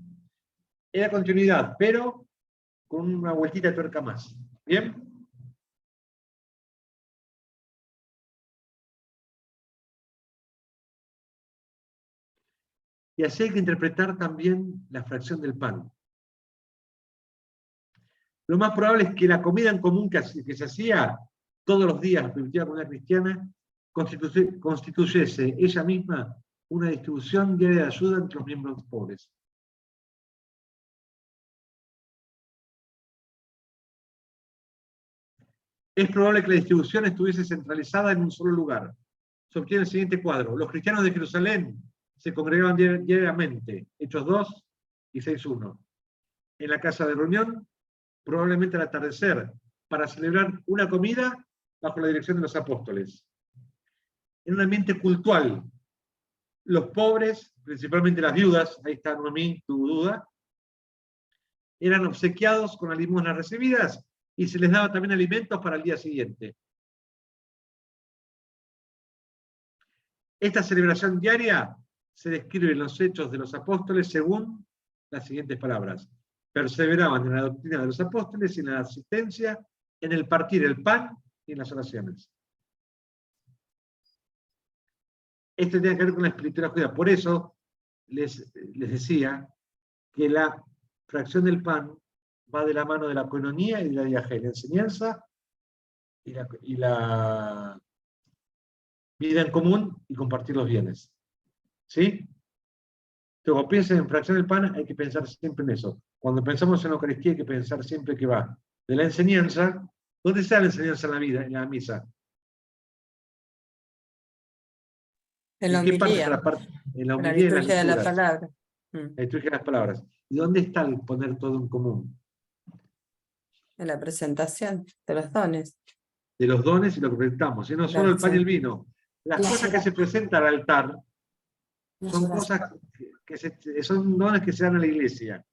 Era continuidad, pero con una vueltita de tuerca más. ¿Bien? Y así hay que interpretar también la fracción del pan. Lo más probable es que la comida en común que se hacía todos los días en la primitiva comunidad cristiana constituyese ella misma una distribución diaria de ayuda entre los miembros pobres. Es probable que la distribución estuviese centralizada en un solo lugar, se obtiene el siguiente cuadro. Los cristianos de Jerusalén se congregaban diariamente, Hechos 2 y 6:1, en la casa de reunión, probablemente al atardecer, para celebrar una comida bajo la dirección de los apóstoles. En un ambiente cultural, los pobres, principalmente las viudas, ahí está Noemí, tu duda, eran obsequiados con las limosnas recibidas y se les daba también alimentos para el día siguiente. Esta celebración diaria se describe en los Hechos de los Apóstoles según las siguientes palabras. Perseveraban en la doctrina de los apóstoles y en la asistencia, en el partir el pan y en las oraciones. Esto tiene que ver con la espiritualidad judía. Por eso les decía que la fracción del pan va de la mano de la coinonía y de la diaje, la enseñanza y la vida en común y compartir los bienes. ¿Sí? Entonces, cuando piensen en fracción del pan, hay que pensar siempre en eso. Cuando pensamos en la Eucaristía, hay que pensar siempre que va de la enseñanza. ¿Dónde está la enseñanza en la vida, en la misa? En la ¿En qué parte homilía, está la parte? En la en la homilía y en las liturgia de la lecturas. palabra. La liturgia de las palabras. ¿Y dónde está el poner todo en común? En la presentación de los dones. De los dones y lo que presentamos. Y no solo el pan y el vino. Las Las cosas que se presentan al altar son cosas que son dones que se dan a la iglesia.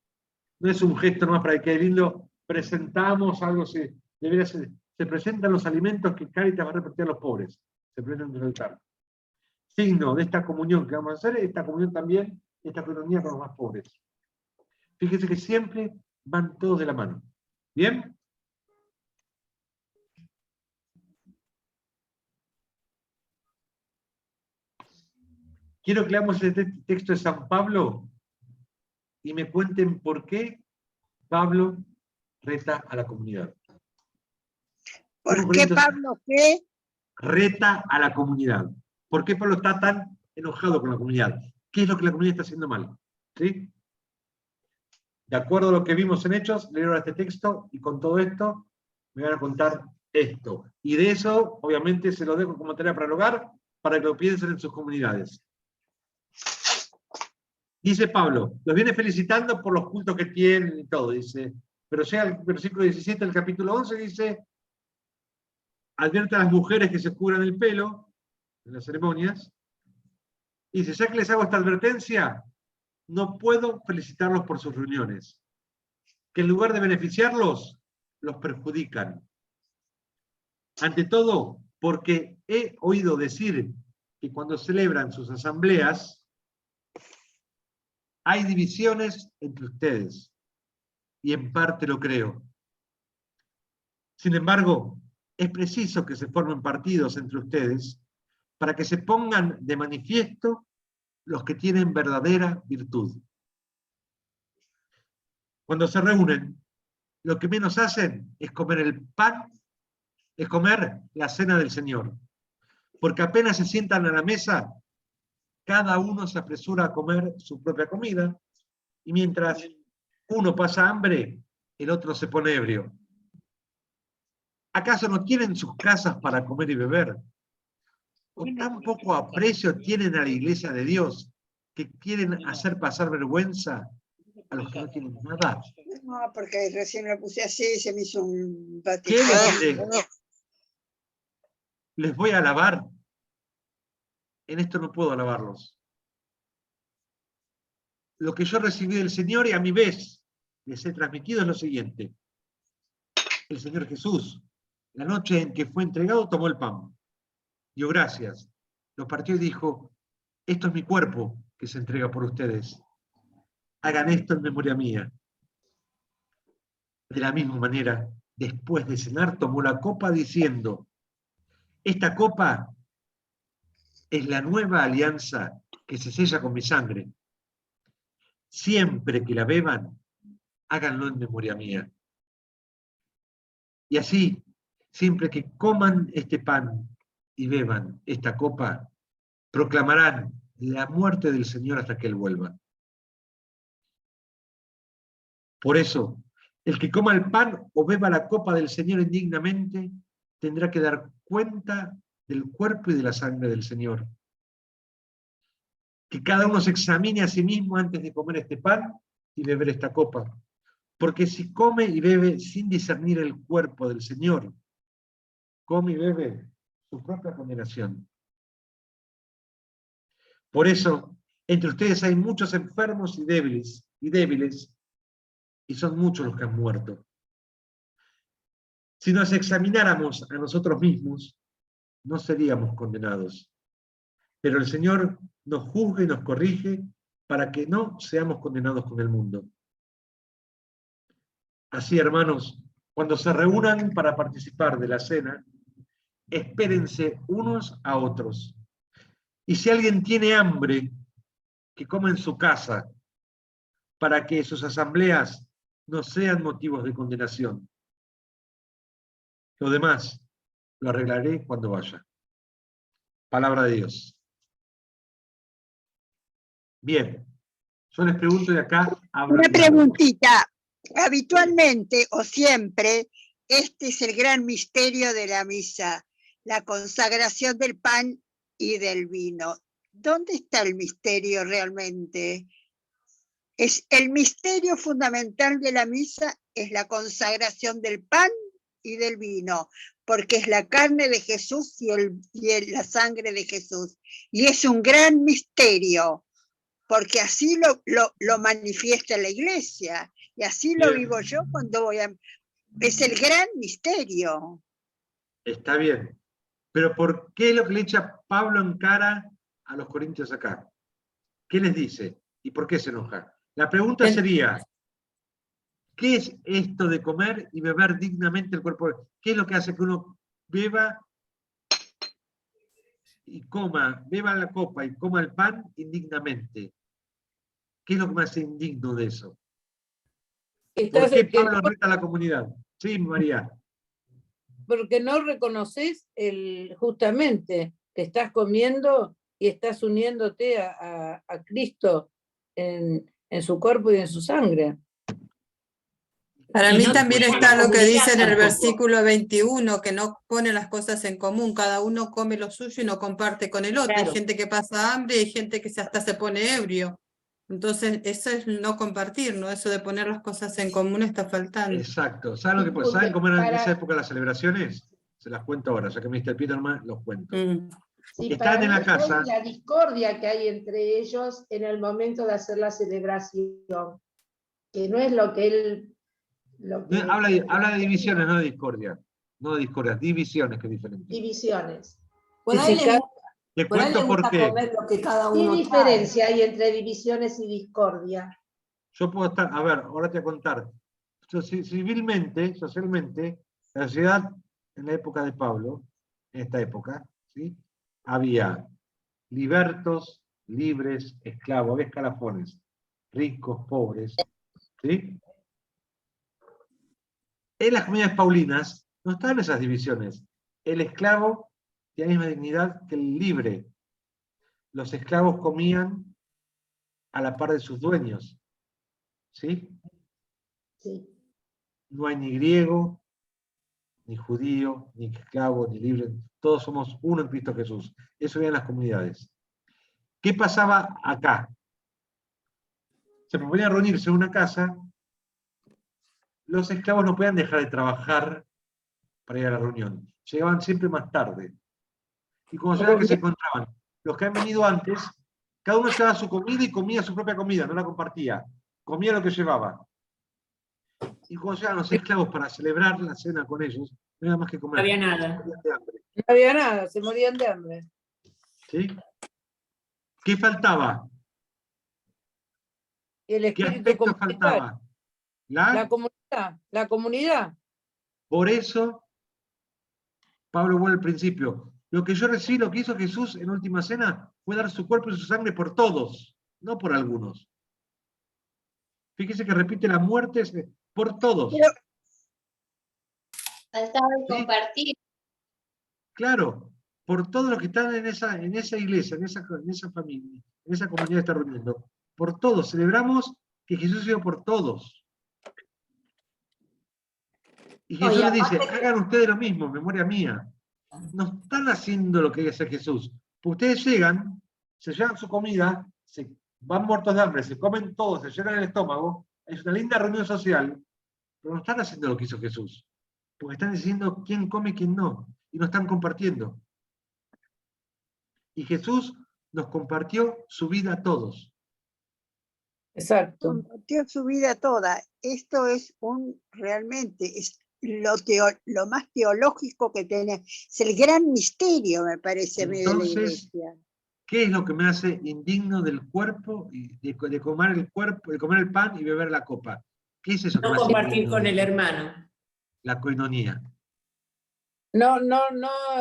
No es un gesto nomás para que quede lindo, presentamos algo, se presentan los alimentos que Cáritas va a repartir a los pobres, se presentan en el altar. Signo de esta comunión que vamos a hacer, esta comunión también, esta comunión con los más pobres. Fíjense que siempre van todos de la mano. ¿Bien? Quiero que leamos este texto de San Pablo y me cuenten por qué Pablo reta a la comunidad. ¿Por qué Pablo qué? Reta a la comunidad. ¿Por qué Pablo está tan enojado con la comunidad? ¿Qué es lo que la comunidad está haciendo mal? ¿Sí? De acuerdo a lo que vimos en Hechos, leyeron este texto y con todo esto me van a contar esto. Y de eso, obviamente, se lo dejo como tarea para el hogar, para que lo piensen en sus comunidades. Dice Pablo, los viene felicitando por los cultos que tienen y todo, dice. Pero llega al versículo 17 del capítulo 11, dice, advierte a las mujeres que se cubran el pelo en las ceremonias, y dice, ya que les hago esta advertencia, no puedo felicitarlos por sus reuniones, que en lugar de beneficiarlos, los perjudican. Ante todo, porque he oído decir que cuando celebran sus asambleas, hay divisiones entre ustedes, y en parte lo creo. Sin embargo, es preciso que se formen partidos entre ustedes para que se pongan de manifiesto los que tienen verdadera virtud. Cuando se reúnen, lo que menos hacen es comer el pan, es comer la cena del Señor. Porque apenas se sientan a la mesa, cada uno se apresura a comer su propia comida, y mientras uno pasa hambre, el otro se pone ebrio. ¿Acaso no tienen sus casas para comer y beber? ¿O tan poco aprecio tienen a la iglesia de Dios que quieren hacer pasar vergüenza a los que no tienen nada? No, porque recién lo puse así y se me hizo un ¿Qué les vaticano. diré? Les voy a alabar. En esto no puedo alabarlos. Lo que yo recibí del Señor y a mi vez les he transmitido es lo siguiente. El Señor Jesús, la noche en que fue entregado, tomó el pan. Dio gracias. Lo partió y dijo, esto es mi cuerpo que se entrega por ustedes. Hagan esto en memoria mía. De la misma manera, después de cenar, tomó la copa diciendo, esta copa es la nueva alianza que se sella con mi sangre. Siempre que la beban, háganlo en memoria mía. Y así, siempre que coman este pan y beban esta copa, proclamarán la muerte del Señor hasta que Él vuelva. Por eso, el que coma el pan o beba la copa del Señor indignamente, tendrá que dar cuenta del cuerpo y de la sangre del Señor. Que cada uno se examine a sí mismo antes de comer este pan y beber esta copa. Porque si come y bebe sin discernir el cuerpo del Señor, come y bebe su propia condenación. Por eso, entre ustedes hay muchos enfermos y débiles, y son muchos los que han muerto. Si nos examináramos a nosotros mismos, no seríamos condenados. Pero el Señor nos juzga y nos corrige para que no seamos condenados con el mundo. Así, hermanos, cuando se reúnan para participar de la cena, espérense unos a otros. Y si alguien tiene hambre, que coma en su casa, para que sus asambleas no sean motivos de condenación. Lo demás lo arreglaré cuando vaya. Palabra de Dios. Bien, yo les pregunto de acá. Una preguntita. Habitualmente o siempre, este es el gran misterio de la misa, la consagración del pan y del vino. ¿Dónde está el misterio realmente? Es el misterio fundamental de la misa, es la consagración del pan y del vino, porque es la carne de Jesús y la sangre de Jesús. Y es un gran misterio, porque así lo manifiesta la Iglesia, y así lo vivo yo cuando voy a... Es el gran misterio. Está bien, pero ¿por qué es lo que le echa Pablo en cara a los corintios acá? ¿Qué les dice? ¿Y por qué se enoja? La pregunta sería, ¿qué es esto de comer y beber dignamente el cuerpo? ¿Qué es lo que hace que uno beba y coma, beba la copa y coma el pan indignamente? ¿Qué es lo que me hace indigno de eso? ¿Por qué Pablo reta a la comunidad? Sí, María. Porque no reconoces justamente que estás comiendo y estás uniéndote a Cristo en su cuerpo y en su sangre. Para Y mí no también tenemos está lo que comunidad dice en el tampoco. versículo 21, que no pone las cosas en común, cada uno come lo suyo y no comparte con el otro. Claro. Hay gente que pasa hambre y hay gente que hasta se pone ebrio. Entonces, eso es no compartir, ¿no? Eso de poner las cosas en común está faltando. Exacto. ¿Saben lo que pasa? ¿Saben cómo eran en esa época las celebraciones? Se las cuento ahora, ya que Mr. Peterman los cuento. Sí, Están para en la mí casa. hoy la discordia que hay entre ellos en el momento de hacer la celebración, que no es lo que él... Habla de divisiones, no de discordia. No de discordia, divisiones, que es diferente. Divisiones. Por ahí Te por ahí cuento le por gusta qué. comer lo que cada ¿Qué uno diferencia hay entre divisiones y discordia? Yo puedo estar, a ver, ahora te voy a contar. Civilmente, socialmente, la sociedad en la época de Pablo, en esta época, ¿sí? Había libertos, libres, esclavos, había escalafones, ricos, pobres, ¿sí? En las comunidades paulinas no estaban esas divisiones. El esclavo tenía la misma dignidad que el libre. Los esclavos comían a la par de sus dueños, ¿sí? Sí. No hay ni griego, ni judío, ni esclavo, ni libre. Todos somos uno en Cristo Jesús. Eso era en las comunidades. ¿Qué pasaba acá? Se proponía reunirse en una casa. Los esclavos no podían dejar de trabajar para ir a la reunión. Llegaban siempre más tarde. Y cuando llegaban, que se encontraban los que han venido antes, cada uno llevaba su comida y comía su propia comida, no la compartía. Comía lo que llevaba. Y cuando llegaban los esclavos para celebrar la cena con ellos, no había más que comer. No había nada. Se morían de hambre. No había nada, se morían de hambre. ¿Sí? ¿Qué faltaba? Y el ¿Qué espíritu aspecto comunitario. faltaba? La comunidad. Por eso, Pablo vuelve al principio. Lo que yo recibí, lo que hizo Jesús en última cena, fue dar su cuerpo y su sangre por todos, no por algunos. Fíjese que repite la muerte por todos. Pero, Faltaba el ¿sí? compartir. Claro, por todos los que están en esa iglesia, en esa familia, en esa comunidad que está reuniendo. Por todos. Celebramos que Jesús dio por todos. Y Jesús les dice, hagan ustedes lo mismo, memoria mía. no están haciendo lo que hace Jesús. Ustedes llegan, se llevan su comida, se van muertos de hambre, se comen todo, se llenan el estómago, es una linda reunión social, pero no están haciendo lo que hizo Jesús. Porque están diciendo quién come y quién no, y no están compartiendo. Y Jesús nos compartió su vida a todos. Exacto. Compartió su vida toda. Esto es realmente es lo más teológico que tiene. Es el gran misterio, me parece a mí, de la Entonces, Iglesia. ¿qué es lo que me hace indigno del cuerpo, y de comer el cuerpo, de comer el pan y beber la copa? ¿Qué es eso que No me hace compartir indigno? con el hermano. La coinonía. No,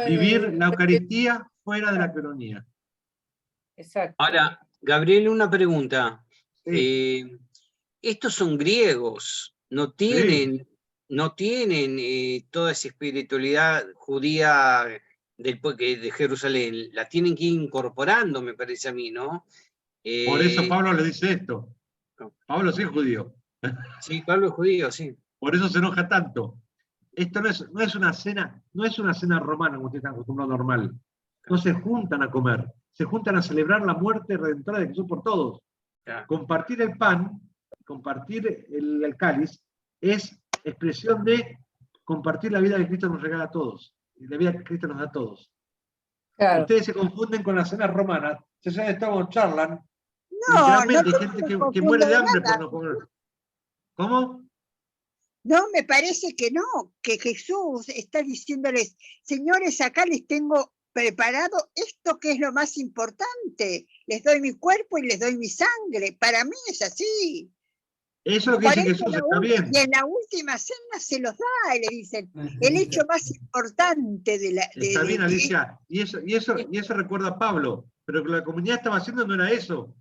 Vivir la Eucaristía fuera de la coinonía. exacto. Ahora, Gabriel, una pregunta. Sí. Estos son griegos, no tienen toda esa espiritualidad judía de Jerusalén, la tienen que ir incorporando, me parece a mí, ¿no? Por eso Pablo le dice esto. Pablo sí es judío. Sí, Pablo es judío, sí. Por eso se enoja tanto. Esto no es una cena romana, como ustedes están acostumbrados normal. No se juntan a comer, se juntan a celebrar la muerte redentora de Jesús por todos. Claro. Compartir el pan, compartir el cáliz, es expresión de compartir la vida que Cristo nos regala a todos. Y la vida que Cristo nos da a todos. Claro. Ustedes se confunden con las cenas romanas, se llenan de estómago, charlan. No, Literalmente no hay gente se que confunde muere de de hambre nada. por no comer. ¿Cómo? No, me parece que no, que Jesús está diciéndoles, señores, acá les tengo preparado esto que es lo más importante. Les doy mi cuerpo y les doy mi sangre. Para mí es así. Eso es lo que dice Jesús, está bien. Y en la última cena se los da y le dicen, el hecho más importante de la... Está bien, Alicia, y eso recuerda a Pablo, pero lo que la comunidad estaba haciendo no era eso.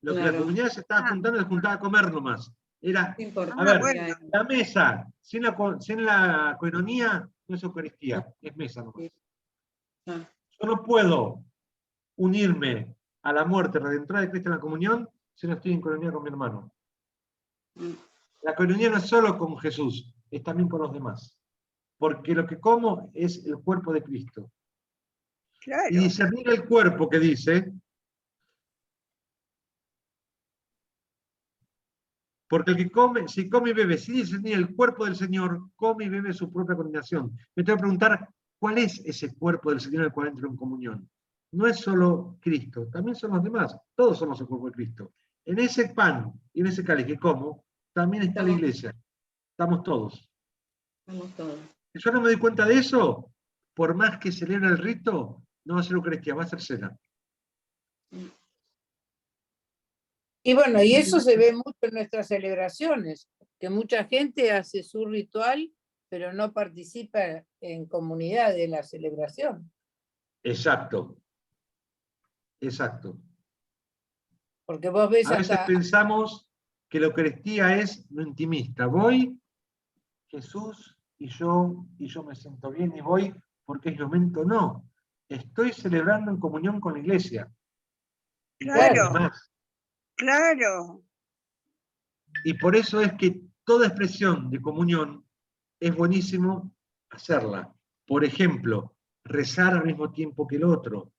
Lo que la Claro. comunidad se estaba juntando, se juntaba a comer nomás. Era, Importante. a ver, bueno. la mesa, sin la coinonía, no es Eucaristía, es mesa nomás. Ah. Yo no puedo unirme a la muerte redentora de Cristo en la comunión si no estoy en coinonía con mi hermano. La coinonía no es solo con Jesús, es también con los demás. Porque lo que como es el cuerpo de Cristo. Claro. Y discernir el cuerpo que dice, porque el que come, si come y bebe, si discernir el cuerpo del Señor, come y bebe su propia condenación. Me tengo que preguntar, ¿cuál es ese cuerpo del Señor al cual entro en comunión? No es solo Cristo, también son los demás. Todos somos el cuerpo de Cristo. En ese pan y en ese cáliz que como, también está la iglesia. Estamos todos. Vamos todos. Si yo no me doy cuenta de eso, por más que celebre el rito, no va a ser Eucaristía, va a ser cena. Y bueno, y eso se ve mucho en nuestras celebraciones, que mucha gente hace su ritual, pero no participa en comunidad de la celebración. Exacto. Exacto. Porque vos ves A veces hasta... pensamos que la Eucaristía es lo intimista. Voy, Jesús, y yo me siento bien y voy porque es el momento. No. Estoy celebrando en comunión con la iglesia. Claro, Además, claro. y por eso es que toda expresión de comunión es buenísimo hacerla. Por ejemplo, rezar al mismo tiempo que el otro.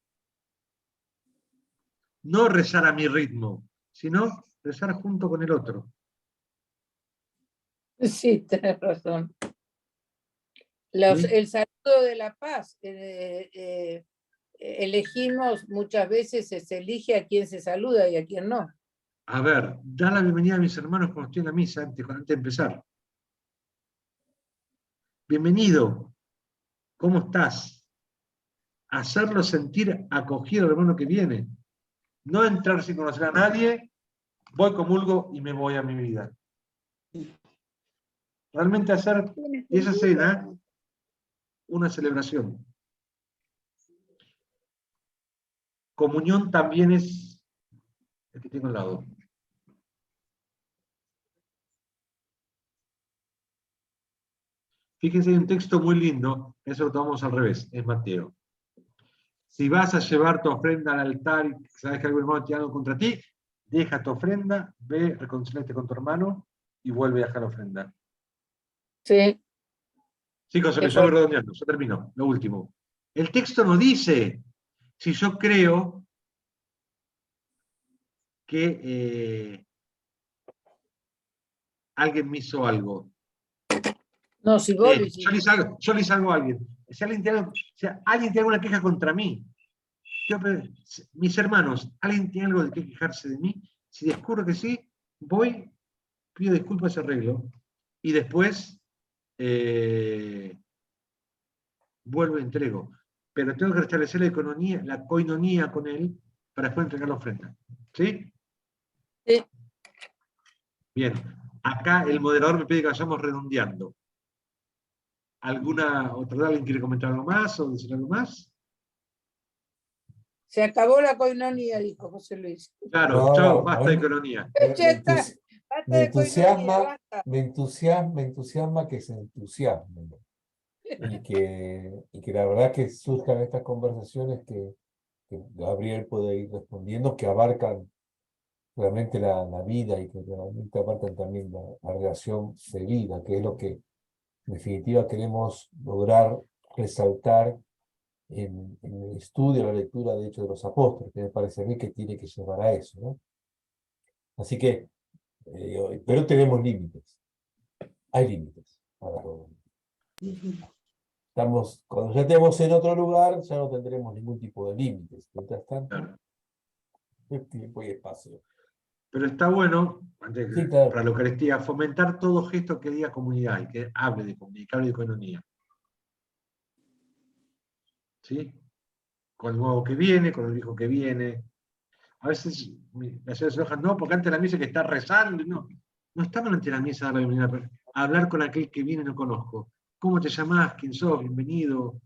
No rezar a mi ritmo, sino rezar junto con el otro. Sí, tenés razón. ¿Sí? El saludo de la paz. Elegimos muchas veces, se elige a quién se saluda y a quién no. A ver, da la bienvenida a mis hermanos cuando estoy en la misa, antes de empezar. Bienvenido, ¿cómo estás? Hacerlo sentir acogido al hermano que viene. No entrar sin conocer a nadie, voy, comulgo y me voy a mi vida. Realmente hacer esa cena una celebración. Comunión también es el que tengo al lado. Fíjense, hay un texto muy lindo, eso lo tomamos al revés, es Mateo. Si vas a llevar tu ofrenda al altar y sabes que algún hermano tiene algo contra ti, deja tu ofrenda, ve, reconcíliate con tu hermano y vuelve a dejar la ofrenda. Sí. Chicos, se me Eso. estoy redondeando, ya termino, lo último. El texto no dice si yo creo que alguien me hizo algo. No, si vos lo hiciste. Yo le hice algo a alguien. Si alguien tiene alguna queja contra mí, mis hermanos, ¿alguien tiene algo de qué quejarse de mí? Si descubro que sí, voy, pido disculpas y arreglo. Y después vuelvo y entrego. Pero tengo que restablecer la coinonía con él para después entregar la ofrenda. ¿Sí? Sí. Bien. Acá el moderador me pide que vayamos redondeando. ¿Alguien quiere comentar algo más o decir algo más? Se acabó la coinonía, dijo José Luis. Claro, No, chao, no, basta a mí de coronía. Ya está, basta me de coinonía, basta. me entusiasma que se entusiasmen. Y que la verdad que surjan estas conversaciones que Gabriel puede ir respondiendo, que abarcan realmente la vida y que realmente abarcan también la relación de vida, que es lo que en definitiva queremos lograr resaltar en el estudio, la lectura de Hechos de los Apóstoles, que me parece a mí que tiene que llevar a eso, ¿no? Así que, pero tenemos límites, hay límites para todo. Cuando ya estemos en otro lugar, ya no tendremos ningún tipo de límites. Mientras tanto, Claro. es tiempo y espacio. Pero está bueno, Sí, claro. para la Eucaristía, fomentar todo gesto que diga comunidad y que hable de comunidad, que hable de coinonía. ¿Sí? Con el nuevo que viene, con el viejo que viene. A veces las señoras se enojan, no, porque antes de la misa que está rezando, no. No estamos ante la misa de la bienvenida, pero hablar con aquel que viene y no conozco. ¿Cómo te llamás? ¿Quién sos? Bienvenido.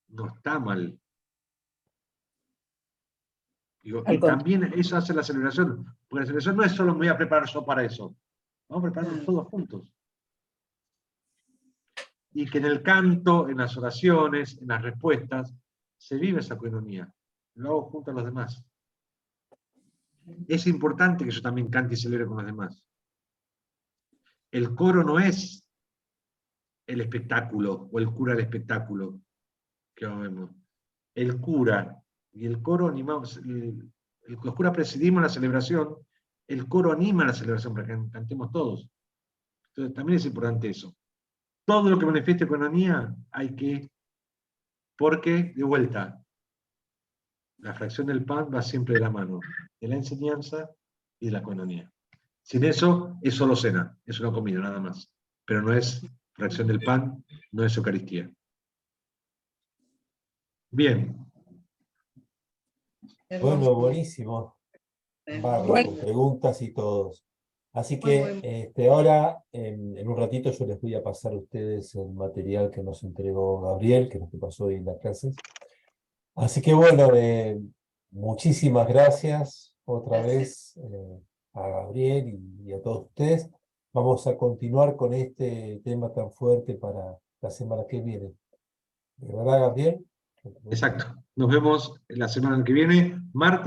No está mal. Digo, y también eso hace la celebración, porque la celebración no es solo me voy a preparar yo para eso, vamos a prepararnos todos juntos. Y que en el canto, en las oraciones, en las respuestas, se vive esa coinonía. Lo hago junto a los demás. Es importante que yo también cante y celebre con los demás. El coro no es el espectáculo, o el cura del espectáculo que vemos. El cura y el coro animamos, los curas presidimos la celebración, el coro anima la celebración para que cantemos todos. Entonces también es importante eso. Todo lo que manifieste coinonía hay que, porque, de vuelta, la fracción del pan va siempre de la mano de la enseñanza y de la coinonía. Sin eso, es solo cena, es una comida, nada más. Pero no es fracción del pan, no es Eucaristía. Bien. Bueno, buenísimo. Bárbaro, Bueno. con preguntas y todos. Así Muy que ahora, en un ratito, yo les voy a pasar a ustedes el material que nos entregó Gabriel, que nos pasó hoy en las clases. Así que bueno, muchísimas gracias otra vez a Gabriel y a todos ustedes. Vamos a continuar con este tema tan fuerte para la semana que viene. ¿De verdad, Gabriel? Exacto. Nos vemos la semana que viene, martes.